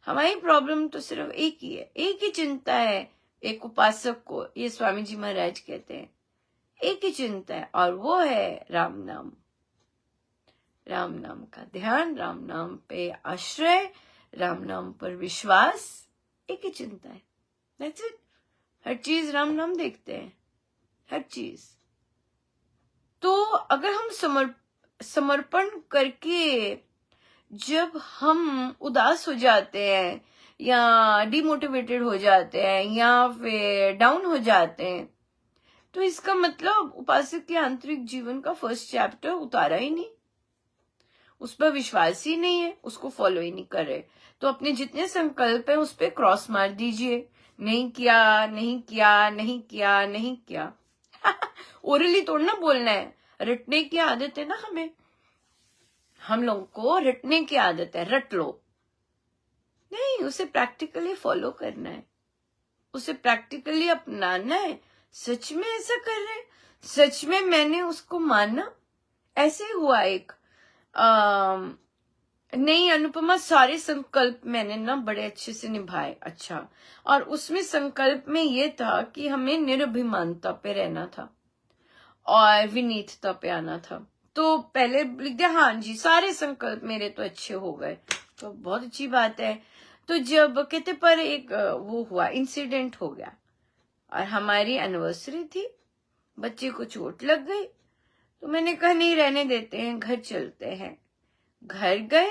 हमारी प्रॉब्लम तो सिर्फ एक ही है, एक ही चिंता है एक उपासक को, ये स्वामी जी महाराज कहते हैं, एक ही चिंता है, और वो है राम नाम। राम नाम का ध्यान, राम नाम पे आश्रय, राम नाम पर विश्वास, एक ही चिंता है। That's it। हर चीज राम नाम देखते हैं, हर चीज। तो अगर हम समर्पण करके जब हम उदास हो जाते हैं या डिमोटिवेटेड हो जाते हैं या फिर डाउन हो जाते हैं, तो इसका मतलब उपासक के आंतरिक जीवन का फर्स्ट चैप्टर उतारा ही नहीं, उस पर विश्वास ही नहीं है, उसको फॉलो ही नहीं कर रहे। तो अपने जितने संकल्प है उस पर क्रॉस मार दीजिए, नहीं किया, नहीं किया, नहीं किया, नहीं किया। ओरली तोड़ना बोलना है, रटने की आदत है ना हमें, हम लोगों को रटने की आदत है, रट लो नहीं, उसे प्रैक्टिकली फॉलो करना है, उसे प्रैक्टिकली अपनाना है। सच में ऐसा कर रहे हैं, सच में मैंने उसको माना। ऐसे हुआ एक नहीं अनुपमा, सारे संकल्प मैंने ना बड़े अच्छे से निभाए। अच्छा, और उसमें संकल्प में ये था कि हमें निरभिमानता पे रहना था और विनीतता पे आना था। तो पहले लिख दिया, हाँ जी सारे संकल्प मेरे तो अच्छे हो गए, तो बहुत अच्छी बात है। तो जब कहते पर एक वो हुआ, इंसिडेंट हो गया, और हमारी एनिवर्सरी थी, बच्चे को चोट लग गई, तो मैंने कहा नहीं रहने देते हैं, घर चलते हैं। घर गए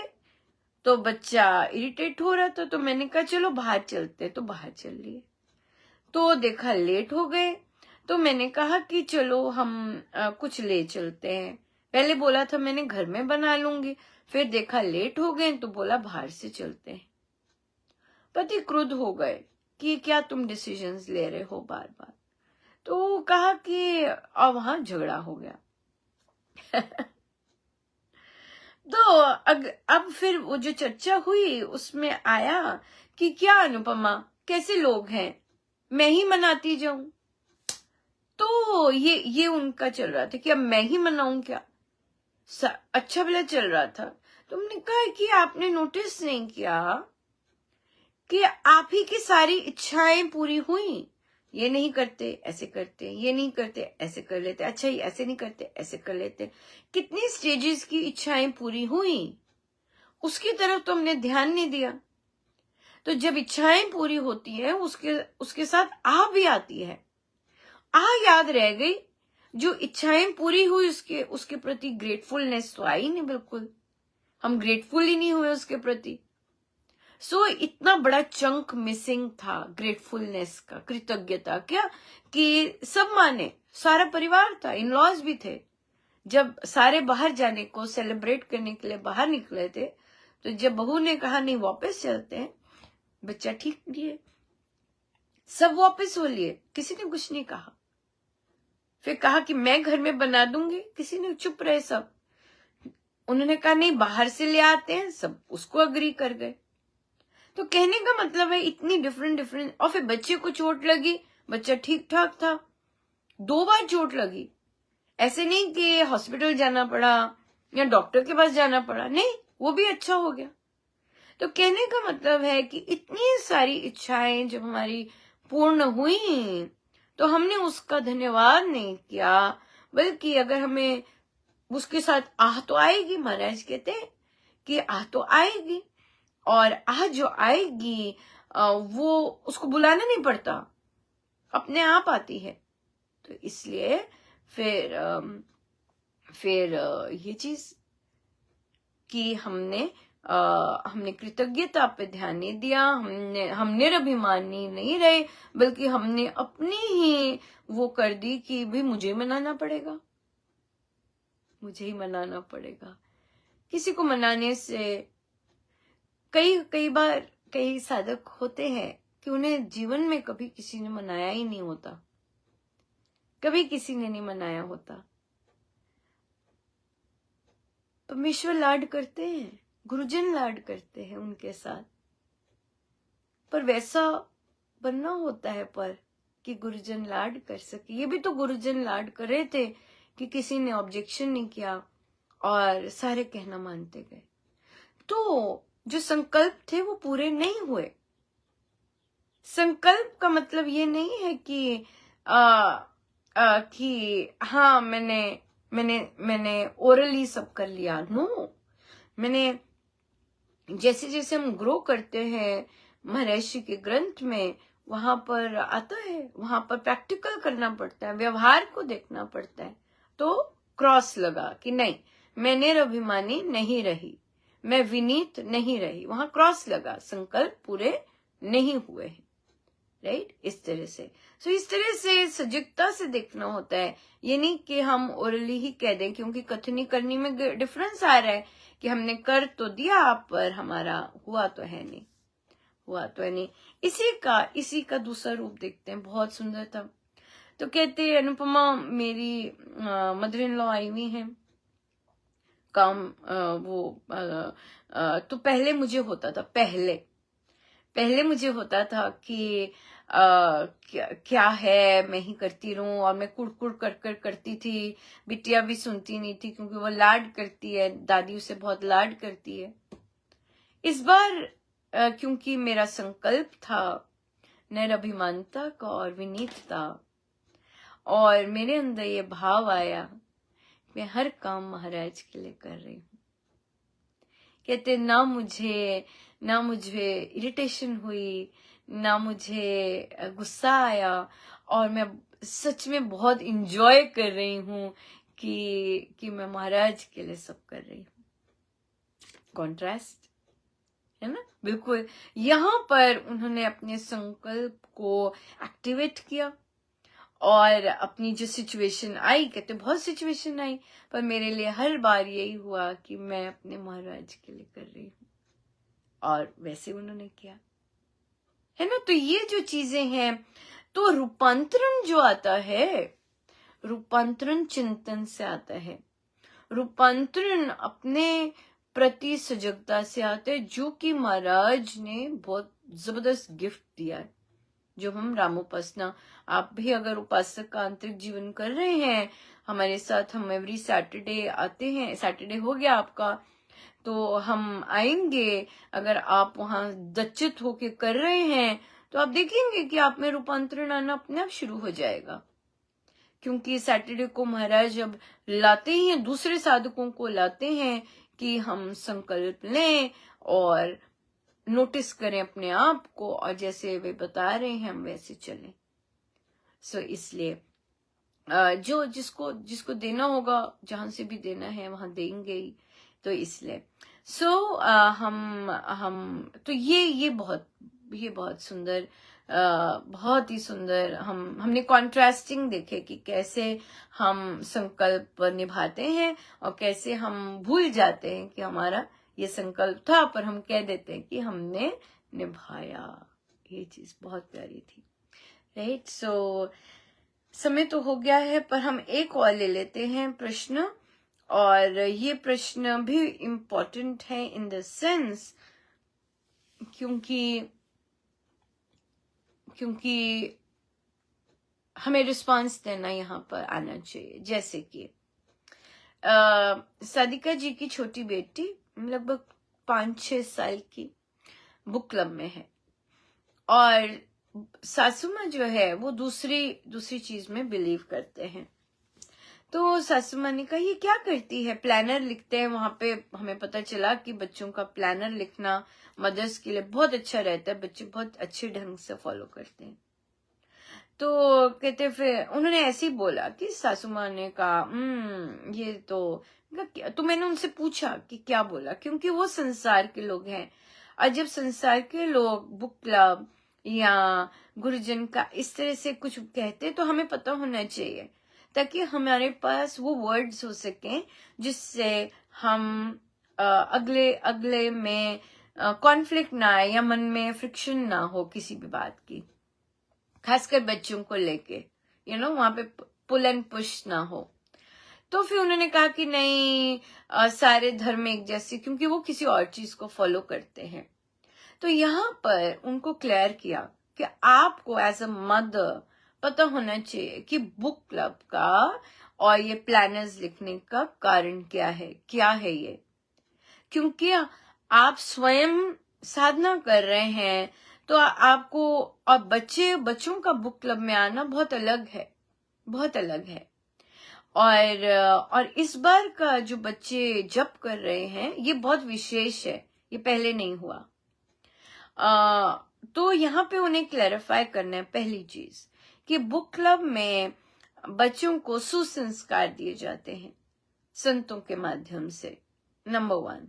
तो बच्चा इरिटेट हो रहा था, तो मैंने कहा चलो बाहर चलते, तो बाहर चल लिए। तो देखा लेट हो गए, तो मैंने कहा कि चलो हम कुछ ले चलते हैं। पहले बोला था मैंने घर में बना लूंगी, फिर देखा लेट हो गए तो बोला बाहर से चलते हैं। पति क्रुद्ध हो गए कि क्या तुम डिसीजंस ले रहे हो बार बार। तो कहा कि अब वहां झगड़ा हो गया। तो अब फिर वो जो चर्चा हुई उसमें आया कि क्या अनुपमा कैसे लोग हैं, मैं ही मनाती जाऊं। तो ये उनका चल रहा था कि अब मैं ही मनाऊं क्या, अच्छा भला चल रहा था। तुमने कहा कि आपने नोटिस नहीं किया कि आप ही की सारी इच्छाएं पूरी हुई। ये नहीं करते ऐसे करते, ये नहीं करते ऐसे कर लेते, अच्छा ये ऐसे नहीं करते ऐसे कर लेते। कितनी स्टेजेस की इच्छाएं पूरी हुई, उसकी तरफ तो हमने ध्यान नहीं दिया। तो जब इच्छाएं पूरी होती है उसके साथ आ भी आती है, आ याद रह गई, जो इच्छाएं पूरी हुई उसके प्रति ग्रेटफुलनेस तो आई नहीं, बिल्कुल हम ग्रेटफुल ही नहीं हुए उसके प्रति। सो इतना बड़ा चंक मिसिंग था ग्रेटफुलनेस का, कृतज्ञता क्या, कि सब माने, सारा परिवार था, इन लॉज भी थे। जब सारे बाहर जाने को, सेलिब्रेट करने के लिए बाहर निकले थे, तो जब बहू ने कहा नहीं वापस चलते हैं, बच्चा ठीक लिए, सब वापस हो लिए, किसी ने कुछ नहीं कहा। फिर कहा कि मैं घर में बना दूंगी, किसी ने चुप रहे सब। उन्होंने कहा नहीं बाहर से ले आते हैं, सब उसको अग्री कर गए। तो कहने का मतलब है इतनी डिफरेंट। और फिर बच्चे को चोट लगी, बच्चा ठीक ठाक था, 2 बार चोट लगी, ऐसे नहीं कि हॉस्पिटल जाना पड़ा या डॉक्टर के पास जाना पड़ा, नहीं वो भी अच्छा हो गया। तो कहने का मतलब है कि इतनी सारी इच्छाएं जब हमारी पूर्ण हुई तो हमने उसका धन्यवाद नहीं किया, बल्कि अगर हमें उसके साथ आह तो आएगी, महाराज कहते हैं कि आह तो आएगी, और आह जो आएगी वो उसको बुलाना नहीं पड़ता, अपने आप आती है। तो इसलिए फिर ये चीज कि हमने कृतज्ञता पे ध्यान नहीं दिया, हम निरभिमानी नहीं रहे, बल्कि हमने अपनी ही वो कर दी कि भाई मुझे मनाना पड़ेगा, मुझे ही मनाना पड़ेगा। किसी को मनाने से कई बार कई साधक होते हैं कि उन्हें जीवन में कभी किसी ने मनाया ही नहीं होता, कभी किसी ने नहीं मनाया होता। परमेश्वर लाड करते हैं, गुरुजन लाड करते हैं उनके साथ, पर वैसा बनना होता है पर कि गुरुजन लाड कर सके। ये भी तो गुरुजन लाड कर रहे थे कि किसी ने ऑब्जेक्शन नहीं किया और सारे कहना मानते गए। तो जो संकल्प थे वो पूरे नहीं हुए। संकल्प का मतलब ये नहीं है कि कि हाँ मैंने मैंने मैंने ओरली सब कर लिया। नो, मैंने जैसे जैसे हम ग्रो करते हैं महर्षि के ग्रंथ में, वहां पर आता है, वहां पर प्रैक्टिकल करना पड़ता है, व्यवहार को देखना पड़ता है। तो क्रॉस लगा कि नहीं, मैं निरभिमानी नहीं रही, मैं विनीत नहीं रही, वहां क्रॉस लगा, संकल्प पूरे नहीं हुए हैं। राइट, इस तरह से। सो इस तरह से सजगता से देखना होता है। ये नहीं कि हम ओरली ही कह दें, क्योंकि कथनी करनी में डिफरेंस आ रहा है कि हमने कर तो दिया पर हमारा हुआ तो है नहीं, हुआ तो है नहीं। इसी का दूसरा रूप देखते हैं, बहुत सुंदर था। तो कहते हैं अनुपमा मेरी मदर इन लॉ आई हुई है काम, तो पहले मुझे होता था, पहले मुझे होता था कि क्या है, मैं ही करती रहूं, और मैं कुड़कुड़ कर करती थी। बिटिया भी सुनती नहीं थी क्योंकि वो लाड करती है, दादी उसे बहुत लाड करती है। इस बार क्योंकि मेरा संकल्प था निरभिमानता का और विनीतता, और मेरे अंदर ये भाव आया, मैं हर काम महाराज के लिए कर रही हूँ। कहते ना मुझे इरिटेशन हुई, ना मुझे गुस्सा आया, और मैं सच में बहुत इंजॉय कर रही हूँ कि मैं महाराज के लिए सब कर रही हूँ। कॉन्ट्रास्ट है ना, बिल्कुल। यहाँ पर उन्होंने अपने संकल्प को एक्टिवेट किया, और अपनी जो सिचुएशन आई, कहते बहुत सिचुएशन आई, पर मेरे लिए हर बार यही हुआ कि मैं अपने महाराज के लिए कर रही हूँ, और वैसे उन्होंने किया, है ना। तो ये जो चीजें हैं, तो रूपांतरण जो आता है, रूपांतरण चिंतन से आता है, रूपांतरण अपने प्रति सजगता से आता है, जो कि महाराज ने बहुत जबरदस्त गिफ्ट दिया है। जो हम रामोपासना, आप भी अगर उपासक का आंतरिक जीवन कर रहे हैं हमारे साथ, हम एवरी सैटरडे आते हैं, सैटरडे हो गया आपका, तो हम आएंगे। अगर आप वहां दच्चित होके कर रहे हैं तो आप देखेंगे कि आप में रूपांतरण आना अपने आप शुरू हो जाएगा। क्योंकि सैटरडे को महाराज जब लाते ही हैं, दूसरे साधकों को लाते हैं कि हम संकल्प लें और नोटिस करें अपने आप को, और जैसे वे बता रहे हैं हम वैसे चलें। सो इसलिए जो जिसको देना होगा, जहां से भी देना है वहां देंगे ही। तो इसलिए हम तो ये बहुत सुंदर, बहुत ही सुंदर हमने कॉन्ट्रास्टिंग देखे कि कैसे हम संकल्प निभाते हैं और कैसे हम भूल जाते हैं कि हमारा ये संकल्प था, पर हम कह देते हैं कि हमने निभाया। ये चीज बहुत प्यारी थी। राइट, सो समय तो हो गया है, पर हम एक और ले लेते हैं प्रश्न, और ये प्रश्न भी इम्पोर्टेंट है इन द सेंस क्योंकि हमें रिस्पांस देना यहाँ पर आना चाहिए। जैसे कि सादिका जी की छोटी बेटी लगभग 5-6 साल की बुक क्लब में है, और सासू माँ जो है वो दूसरी चीज में बिलीव करते हैं। तो सासू माँ ने कहा ये क्या करती है, प्लानर लिखते हैं वहां पे। हमें पता चला कि बच्चों का प्लानर लिखना मदर्स के लिए बहुत अच्छा रहता है, बच्चे बहुत अच्छे ढंग से फॉलो करते हैं। तो कहते, फिर उन्होंने ऐसे ही बोला कि सासू माँ ने कहा ये तो मैंने उनसे पूछा कि क्या बोला, क्योंकि वो संसार के लोग हैं, और जब संसार के लोग बुक क्लब या गुरुजन का इस तरह से कुछ कहते तो हमें पता होना चाहिए, ताकि हमारे पास वो वर्ड्स हो सके जिससे हम अगले में कॉन्फ्लिक्ट ना आए, या मन में फ्रिक्शन ना हो किसी भी बात की, खासकर बच्चों को लेके, वहां पे पुल एंड पुश ना हो। तो फिर उन्होंने कहा कि नहीं, सारे धर्म एक जैसे, क्योंकि वो किसी और चीज को फॉलो करते हैं। तो यहाँ पर उनको क्लियर किया कि आपको एज अ मदर पता होना चाहिए कि बुक क्लब का और ये प्लानर्स लिखने का कारण क्या है ये, क्योंकि आप स्वयं साधना कर रहे हैं तो आपको, और बच्चों का बुक क्लब में आना बहुत अलग है, बहुत अलग है। और इस बार का जो बच्चे जप कर रहे हैं ये बहुत विशेष है, ये पहले नहीं हुआ। तो यहाँ पे उन्हें क्लैरिफाई करना है पहली चीज कि बुक क्लब में बच्चों को सुसंस्कार दिए जाते हैं संतों के माध्यम से, नंबर 1,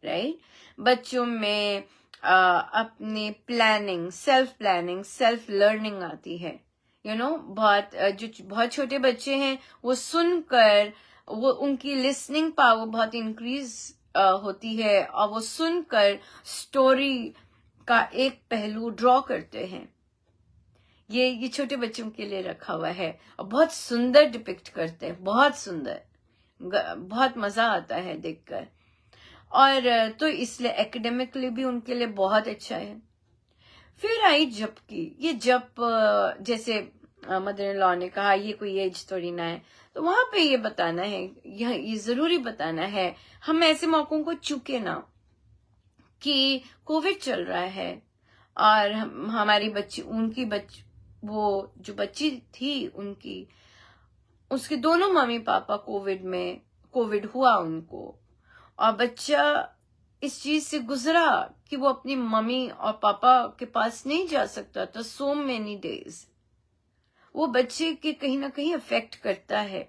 राइट। बच्चों में अपनी प्लानिंग, सेल्फ लर्निंग आती है। बहुत छोटे बच्चे हैं, वो सुनकर वो उनकी लिसनिंग पावर बहुत इंक्रीज होती है, और वो सुनकर स्टोरी का एक पहलू ड्रॉ करते हैं। ये छोटे बच्चों के लिए रखा हुआ है और बहुत सुंदर डिपिक्ट करते हैं, बहुत सुंदर, बहुत मजा आता है देखकर। और तो इसलिए एकेडमिकली भी उनके लिए बहुत अच्छा है। फिर आई जप की, ये जप जैसे मदर इन लॉ ने कहा ये कोई एज थोड़ी ना है, तो वहां पे ये बताना है, ये जरूरी बताना है, हम ऐसे मौकों को चूके ना कि कोविड चल रहा है और हमारी बच्ची, वो जो बच्ची थी उसके दोनों मम्मी पापा कोविड हुआ उनको, और बच्चा इस चीज से गुजरा कि वो अपनी मम्मी और पापा के पास नहीं जा सकता था so many days। वो बच्चे के कहीं ना कहीं अफेक्ट करता है।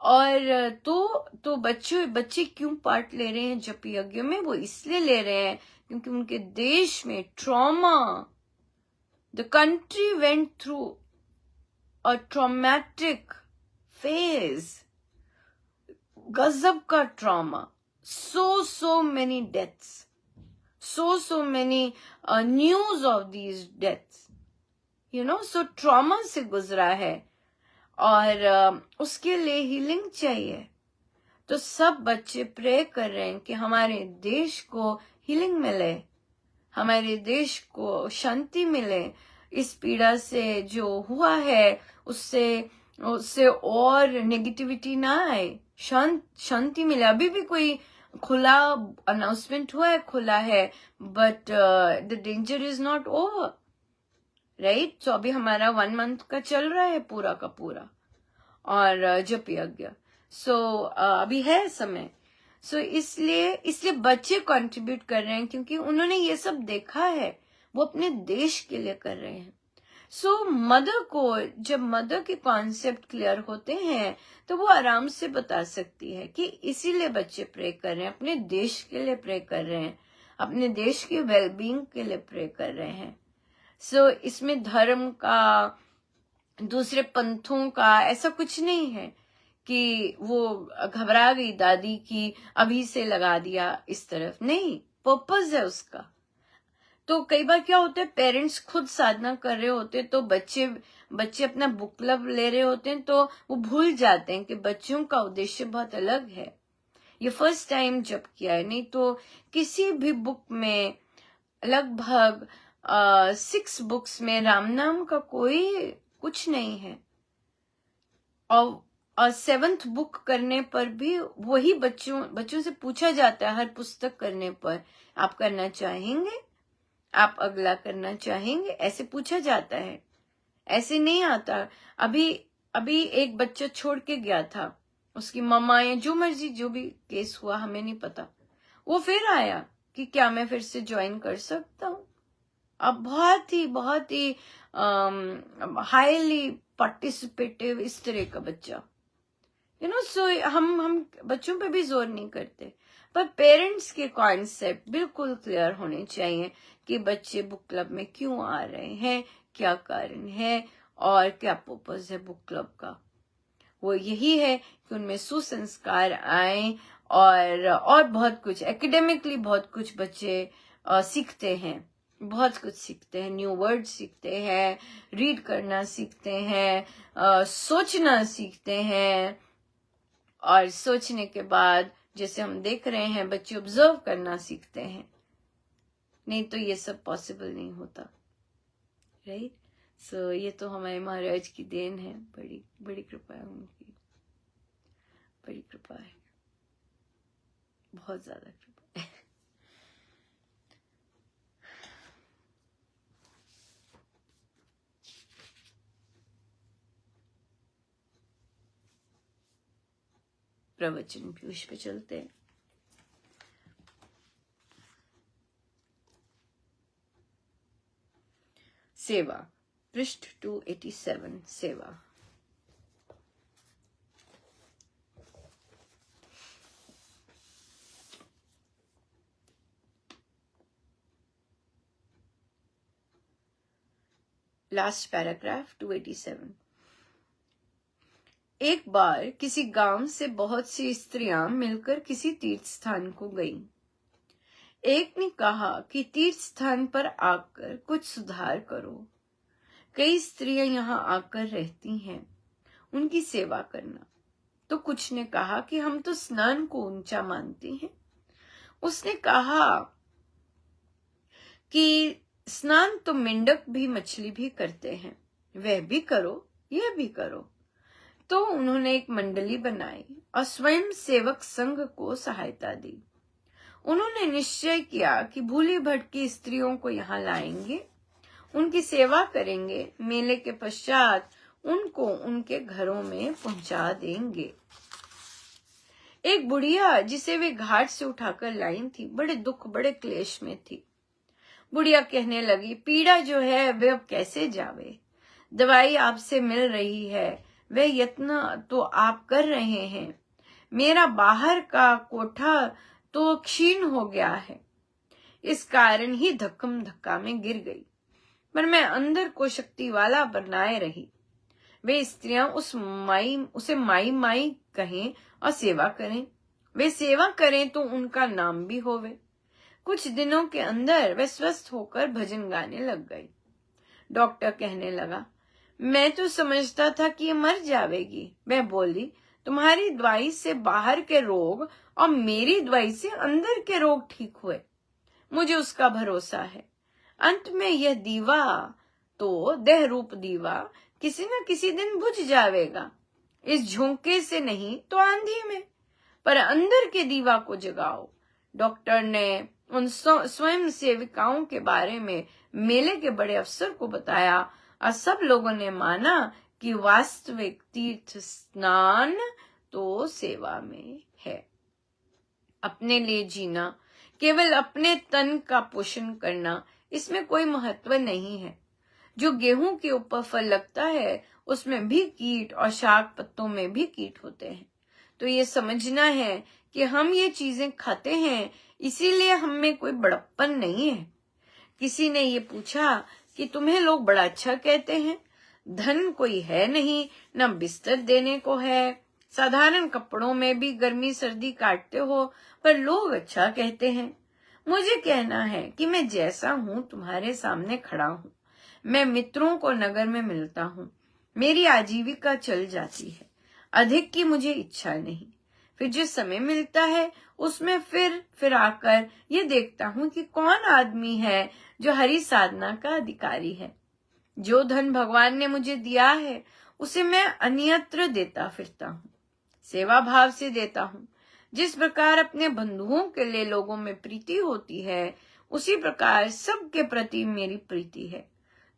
और तो बच्चे क्यों पार्ट ले रहे हैं जप यज्ञ में? वो इसलिए ले रहे हैं क्योंकि उनके देश में trauma, the country went through a traumatic phase, गजब का trauma, so many deaths, so many news of these deaths, so trauma से गुजरा है और उसके लिए हीलिंग चाहिए। तो सब बच्चे प्रे कर रहे हैं कि हमारे देश को हीलिंग मिले, हमारे देश को शांति मिले, इस पीड़ा से जो हुआ है उससे और नेगेटिविटी ना आए, शांति मिले। अभी भी कोई खुला अनाउंसमेंट हुआ है, खुला है, but the danger is not over, right. तो अभी हमारा 1 month का चल रहा है पूरा का पूरा, और जप यज्ञ, अभी है समय। इसलिए बच्चे कंट्रीब्यूट कर रहे हैं क्योंकि उन्होंने ये सब देखा है, वो अपने देश के लिए कर रहे हैं। मदर को जब मदर के कॉन्सेप्ट क्लियर होते हैं तो वो आराम से बता सकती है कि इसीलिए बच्चे प्रे कर रहे हैं, अपने देश के लिए प्रे कर रहे हैं, अपने देश की वेलबींग के लिए प्रे कर रहे हैं। इसमें धर्म का, दूसरे पंथों का ऐसा कुछ नहीं है कि वो घबरा गई दादी की अभी से लगा दिया इस तरफ, नहीं, पर्पस है उसका। तो कई बार क्या होता है, पेरेंट्स खुद साधना कर रहे होते तो बच्चे अपना बुक क्लब ले रहे होते हैं, तो वो भूल जाते हैं कि बच्चों का उद्देश्य बहुत अलग है। ये फर्स्ट टाइम जब किया है, नहीं तो किसी भी बुक में लगभग 6 बुक्स में राम नाम का कोई कुछ नहीं है, और 7th बुक करने पर भी वही बच्चों से पूछा जाता है, हर पुस्तक करने पर आप करना चाहेंगे, आप अगला करना चाहेंगे, ऐसे पूछा जाता है, ऐसे नहीं आता। अभी एक बच्चा छोड़ के गया था, उसकी मम्मा या जो मर्जी, जो भी केस हुआ हमें नहीं पता, वो फिर आया कि क्या मैं फिर से ज्वाइन कर सकता हूँ। अब बहुत ही हाईली पार्टिसिपेटिव इस तरह का बच्चा, हम बच्चों पे भी जोर नहीं करते, पर पेरेंट्स के कॉन्सेप्ट बिल्कुल क्लियर होने चाहिए कि बच्चे बुक क्लब में क्यों आ रहे हैं, क्या कारण है और क्या पर्पस है बुक क्लब का। वो यही है कि उनमें सुसंस्कार आए, और बहुत कुछ एकेडमिकली बहुत कुछ बच्चे सीखते हैं, बहुत कुछ सीखते हैं, न्यू वर्ड सीखते हैं, रीड करना सीखते हैं, सोचना सीखते हैं, और सोचने के बाद, जैसे हम देख रहे हैं, बच्चे ऑब्जर्व करना सीखते हैं, नहीं तो ये सब पॉसिबल नहीं होता, राइट। सो ये तो हमारे महाराज की देन है, बड़ी बड़ी कृपा है उनकी, बड़ी कृपा है, बहुत ज्यादा कृपा है। प्रवचन पीयूष पे चलते हैं। सेवा, पृष्ठ 287, सेवा। Last paragraph 287। एक बार किसी गांव से बहुत सी स्त्रियां मिलकर किसी तीर्थ स्थान को गईं। एक ने कहा कि तीर्थ स्थान पर आकर कुछ सुधार करो, कई स्त्रियां यहाँ आकर रहती हैं, उनकी सेवा करना। तो कुछ ने कहा कि हम तो स्नान को ऊंचा मानते हैं। उसने कहा कि स्नान तो मेंढक भी, मछली भी करते हैं, वह भी करो, यह भी करो। तो उन्होंने एक मंडली बनाई और स्वयं सेवक संघ को सहायता दी। उन्होंने निश्चय किया कि भूली भटकी स्त्रियों को यहाँ लाएंगे, उनकी सेवा करेंगे, मेले के पश्चात उनको उनके घरों में पहुंचा देंगे। एक बुढ़िया जिसे वे घाट से उठाकर लाई थी, बड़े दुख, बड़े क्लेश में थी। बुढ़िया कहने लगी, पीड़ा जो है वे अब कैसे जावे, दवाई आपसे मिल रही है, वह यत्न तो आप कर रहे हैं, मेरा बाहर का कोठा तो क्षीण हो गया है, इस कारण ही धक्कम धक्का में गिर गई, पर मैं अंदर को शक्ति वाला बनाए रही। वे स्त्रियां उसे माई माई कहें और सेवा करें, वे सेवा करें तो उनका नाम भी होवे। कुछ दिनों के अंदर वे स्वस्थ होकर भजन गाने लग गई। डॉक्टर कहने लगा, मैं तो समझता था कि ये मर जावेगी। वह बोली, तुम्हारी दवाई से बाहर के रोग और मेरी दवाई से अंदर के रोग ठीक हुए, मुझे उसका भरोसा है। अंत में यह दीवा तो देह रूप दीवा किसी न किसी दिन बुझ जावेगा, इस झोंके से नहीं तो आंधी में, पर अंदर के दीवा को जगाओ। डॉक्टर ने उन स्वयं सेविकाओं के बारे में मेले के बड़े अफसर को बताया और सब लोगों ने माना कि वास्तविक तीर्थ स्नान तो सेवा में है। अपने लिए जीना, केवल अपने तन का पोषण करना, इसमें कोई महत्व नहीं है। जो गेहूं के ऊपर फल लगता है उसमें भी कीट और शाक पत्तों में भी कीट होते हैं। तो ये समझना है कि हम ये चीजें खाते हैं इसीलिए हम में कोई बड़प्पन नहीं है। किसी ने ये पूछा कि तुम्हें लोग बड़ा अच्छा कहते हैं, धन कोई है नहीं, न बिस्तर देने को है, साधारण कपड़ों में भी गर्मी सर्दी काटते हो, पर लोग अच्छा कहते हैं। मुझे कहना है कि मैं जैसा हूं तुम्हारे सामने खड़ा हूं, मैं मित्रों को नगर में मिलता हूं, मेरी आजीविका चल जाती है, अधिक की मुझे इच्छा नहीं। फिर जो समय मिलता है उसमें फिर आकर ये देखता हूं कि कौन आदमी है जो हरि साधना का अधिकारी है। जो धन भगवान ने मुझे दिया है उसे मैं अन्यत्र देता फिरता हूँ, सेवा भाव से देता हूँ। जिस प्रकार अपने बंधुओं के लिए लोगों में प्रीति होती है, उसी प्रकार सबके प्रति मेरी प्रीति है।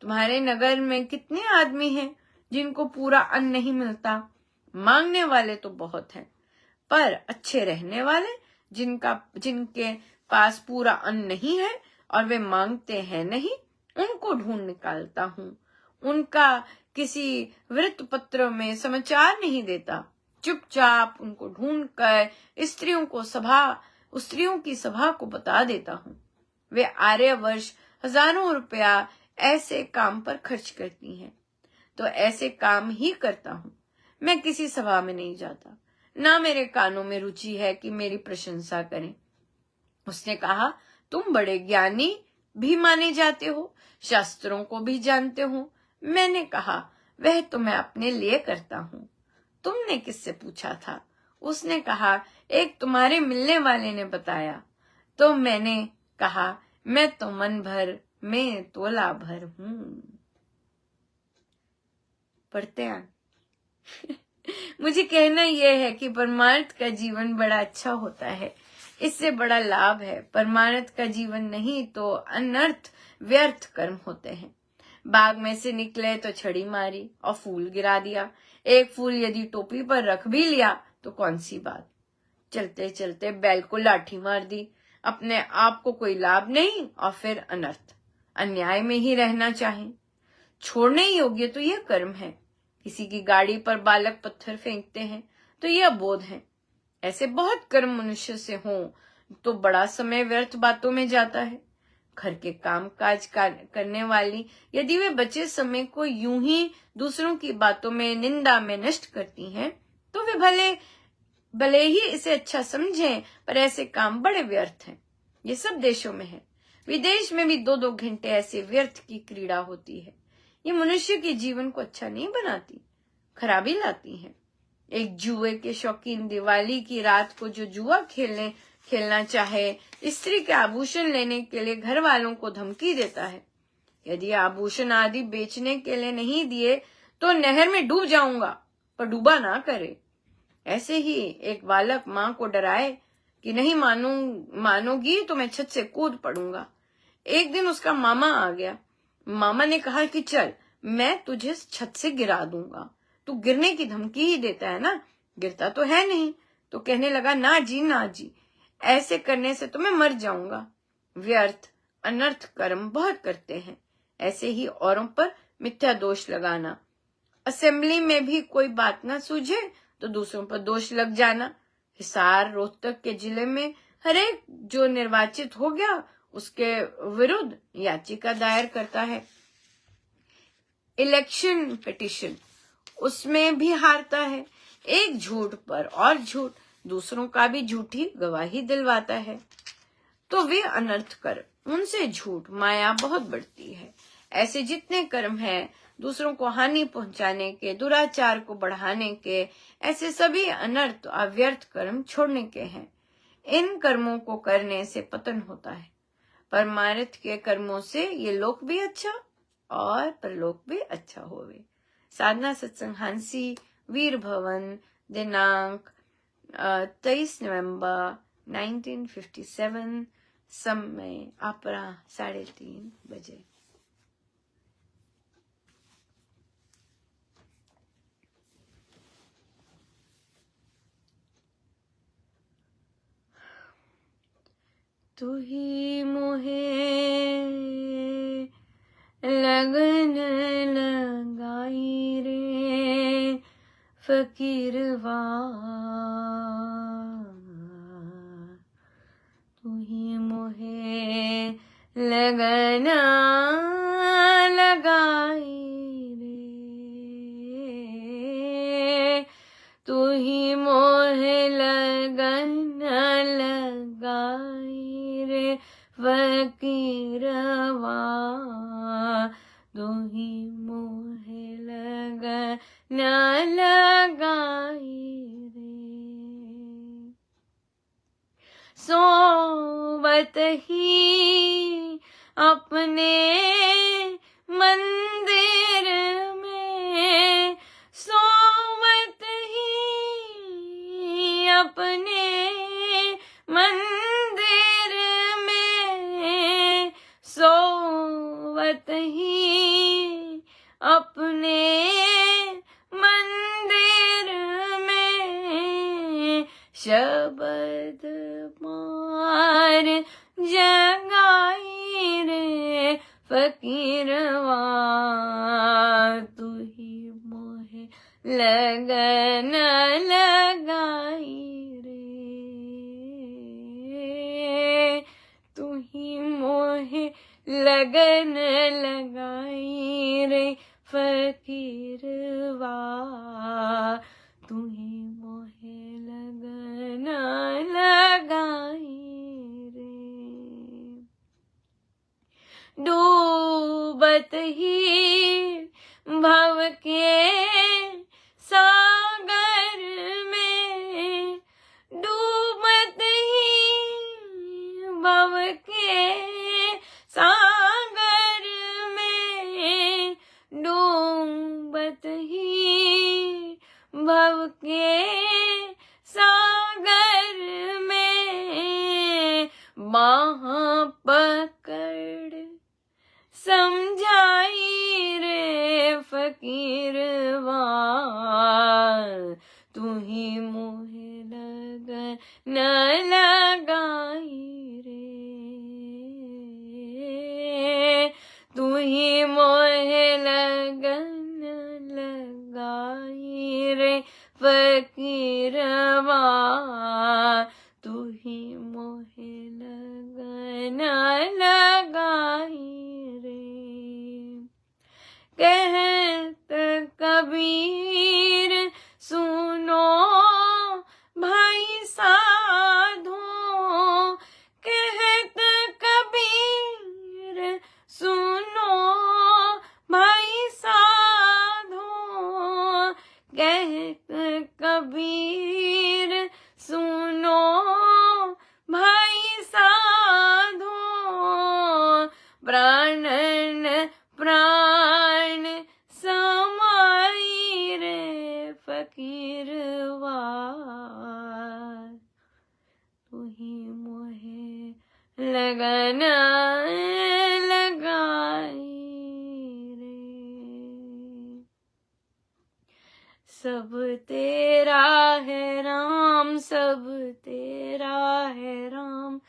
तुम्हारे नगर में कितने आदमी हैं जिनको पूरा अन्न नहीं मिलता? मांगने वाले तो बहुत हैं, पर अच्छे रहने वाले जिनके पास पूरा अन्न नहीं है और वे मांगते हैं नहीं, उनको ढूंढ निकालता हूँ। उनका किसी वृत्तपत्र में समाचार नहीं देता, चुपचाप उनको ढूंढकर स्त्रियों की सभा को बता देता हूँ। वे आर्यवर्ष हजारों रुपया ऐसे काम पर खर्च करती हैं, तो ऐसे काम ही करता हूँ। मैं किसी सभा में नहीं जाता, ना मेरे कानों में रुचि है कि मेरी प्रशंसा करें। उसने कहा, तुम बड़े ज्ञानी भी माने जाते हो, शास्त्रों को भी जानते हो। मैंने कहा, वह तो मैं अपने लिए करता हूँ, तुमने किससे पूछा था? उसने कहा, एक तुम्हारे मिलने वाले ने बताया। तो मैंने कहा, मैं तो मन भर में तोला भर हूं। पढ़ते हैं। मुझे कहना यह है कि परमार्थ का जीवन बड़ा अच्छा होता है, इससे बड़ा लाभ है। परमार्थ का जीवन नहीं तो अनर्थ व्यर्थ कर्म होते हैं। बाग में से निकले तो छड़ी मारी और फूल गिरा दिया। एक फूल यदि टोपी पर रख भी लिया तो कौन सी बात। चलते चलते बैल को लाठी मार दी, अपने आप को कोई लाभ नहीं और फिर अनर्थ। अन्याय में ही रहना चाहे, छोड़ने योग्य तो यह कर्म है। किसी की गाड़ी पर बालक पत्थर फेंकते हैं तो यह अबोध है। ऐसे बहुत कर्म मनुष्य से हों तो बड़ा समय व्यर्थ बातों में जाता है। घर के काम काज करने वाली यदि वे बचे समय को यूं ही दूसरों की बातों में निंदा में नष्ट करती हैं तो वे भले ही इसे अच्छा समझें, पर ऐसे काम बड़े व्यर्थ हैं। ये सब देशों में है, विदेश में भी 2-2 घंटे ऐसे व्यर्थ की क्रीड़ा होती है। ये मनुष्य के जीवन को अच्छा नहीं बनाती, खराबी लाती है। एक जुए के शौकीन दिवाली की रात को जो जुआ खेलना चाहे, स्त्री के आभूषण लेने के लिए घर वालों को धमकी देता है, यदि आभूषण आदि बेचने के लिए नहीं दिए तो नहर में डूब जाऊंगा, पर डूबा ना करे। ऐसे ही एक बालक माँ को डराए कि नहीं मानोगी तो मैं छत से कूद पड़ूंगा। एक दिन उसका मामा आ गया। मामा ने कहा कि चल, मैं तुझे छत से गिरा दूंगा। तू गिरने की धमकी ही देता है ना, गिरता तो है नहीं। तो कहने लगा, ना जी ना जी, ऐसे करने से तो मैं मर जाऊंगा। व्यर्थ अनर्थ कर्म बहुत करते हैं। ऐसे ही औरों पर मिथ्या दोष लगाना, असेंबली में भी कोई बात ना सूझे तो दूसरों पर दोष लग जाना। हिसार रोहतक के जिले में हरेक जो निर्वाचित हो गया उसके विरुद्ध याचिका दायर करता है। इलेक्शन पिटिशन, उसमें भी हारता है। एक झूठ पर और झूठ, दूसरों का भी झूठी गवाही दिलवाता है। तो वे अनर्थ कर, उनसे झूठ माया बहुत बढ़ती है। ऐसे जितने कर्म हैं दूसरों को हानि पहुंचाने के, दुराचार को बढ़ाने के, ऐसे सभी अनर्थ अव्यर्थ कर्म छोड़ने के हैं। इन कर्मों को करने से पतन होता है। परमार्थ के कर्मों से ये लोक भी अच्छा और परलोक भी अच्छा होवे। साधना सत्संग हांसी, वीर भवन, दिनांक 23 नवंबर 1957, समय अपराह 3:30 बजे। तू ही मोहे लगन लगाई रे फकीरवा, तू ही मोहे लगन लगाई रे, तू ही मोहे लगन लगाई रे फकीरवा, तू ही मोहे लगन लगाई रे। सोवत ही अपने मंदिर में, सोवत ही अपने मंदिर में, सोवत ही अपने मंदिर में, शबद मार जगाई रे फकीरवा, तू ही मोहे लगन लगाई रे, तू ही मोहे लगन लगाई रे फकीरवा, तू ही मोहे लगन लगाई रे। डूबत ही भव के सागर फकीरवा तू ही मोहे लगन लगाई रे। कहत कबीर सुनो भाई साधो, कहत कबीर सुनो भाई साधो, कहत कबीर सुनो भाई साधो, प्राणन प्राण समाई रे फकीरवा तू ही मोहे लगन लगाई रे। सब तेरा है राम, सब तेरा है राम,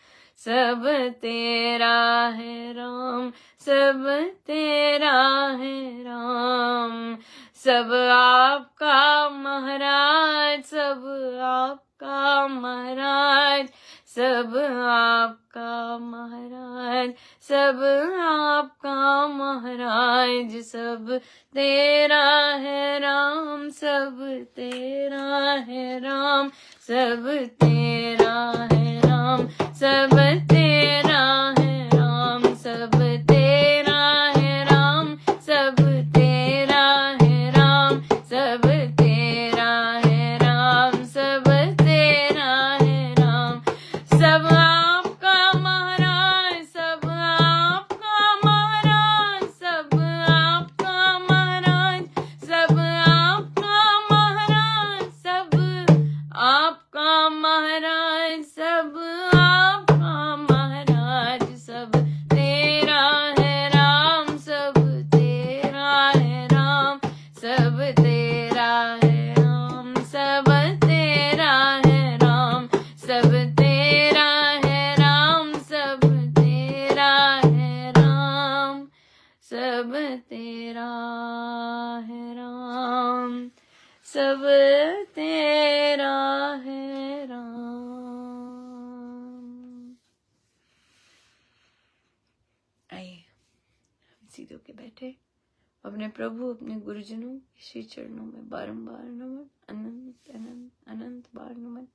सब तेरा है राम, सब तेरा है राम। सब आपका महाराज, सब आपका महाराज, सब आपका महाराज, सब आपका महाराज। सब तेरा है राम, सब तेरा है राम, सब तेरा है राम, सब तेरा है राम, सब तेरा है राम, सब तेरा है राम, सब तेरा है राम, सब तेरा है राम। सब आपका महाराज, सब आपका महाराज, सब आपका महाराज, सब आपका महाराज, सब आपका महाराज, सब आपका महाराज। सब तेरा है राम, सब तेरा है राम, सब तेरा है राम, सब तेरा है राम, सब तेरा है राम, सब तेरा है राम, सब तेरा है राम, सब तेरा है राम। आइए सीधे होके बैठे, अपने प्रभु अपने गुरुजनों के श्री चरणों में बारंबार नमन, अनंत अनंत अनंत बार नमन।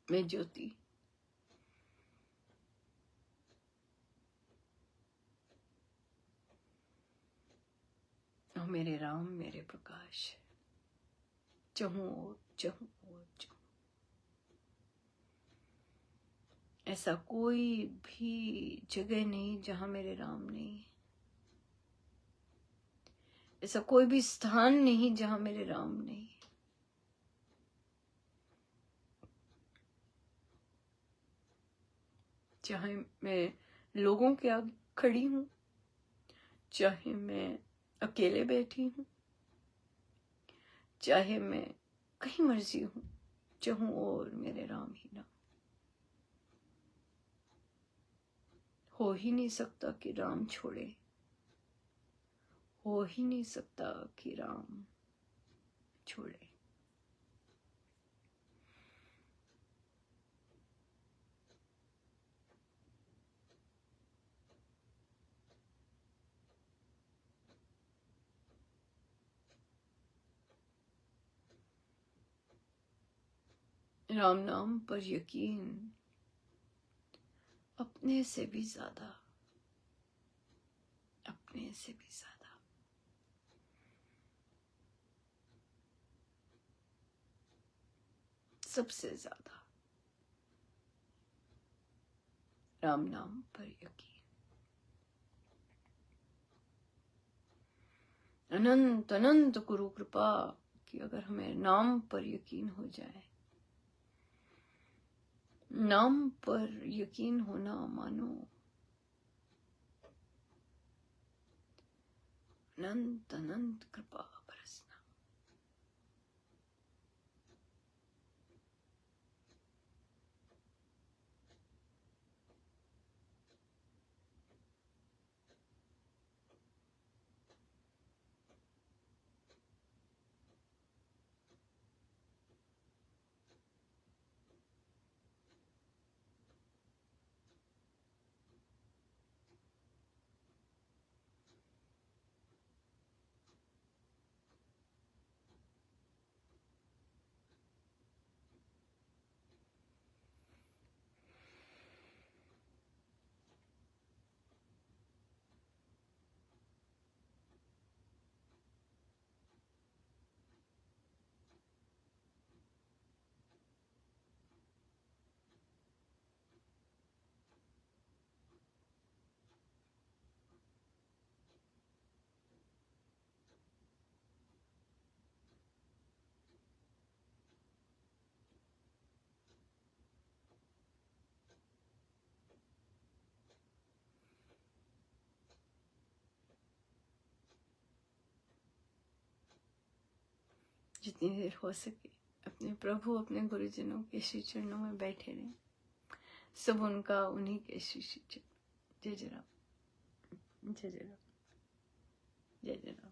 मैं ज्योति, और मेरे राम मेरे प्रकाश, चहूं ओर चहूं ओर चहूं। ऐसा कोई भी जगह नहीं जहां मेरे राम नहीं, ऐसा कोई भी स्थान नहीं जहां मेरे राम नहीं। चाहे मैं लोगों के आगे खड़ी हूं, चाहे मैं अकेले बैठी हूं, चाहे मैं कहीं मर्जी हूं, चाहूं और मेरे राम ही राम। हो ही नहीं सकता कि राम छोड़े, हो ही नहीं सकता कि राम छोड़े। राम नाम पर यकीन अपने से भी ज्यादा, अपने से भी ज्यादा। सबसे ज्यादा राम नाम पर यकीन। अनंत अनंत गुरु कृपा कि अगर हमें नाम पर यकीन हो जाए, नाम पर यकीन होना मानो, अनंत अनंत कृपा बरसना। जितनी देर हो सके अपने प्रभु, अपने गुरुजनों के श्री चरणों में बैठे रहें। सब उनका उन्हीं के श्री श्री चरण। जय जय राम, जय जय राम, जय जय राम।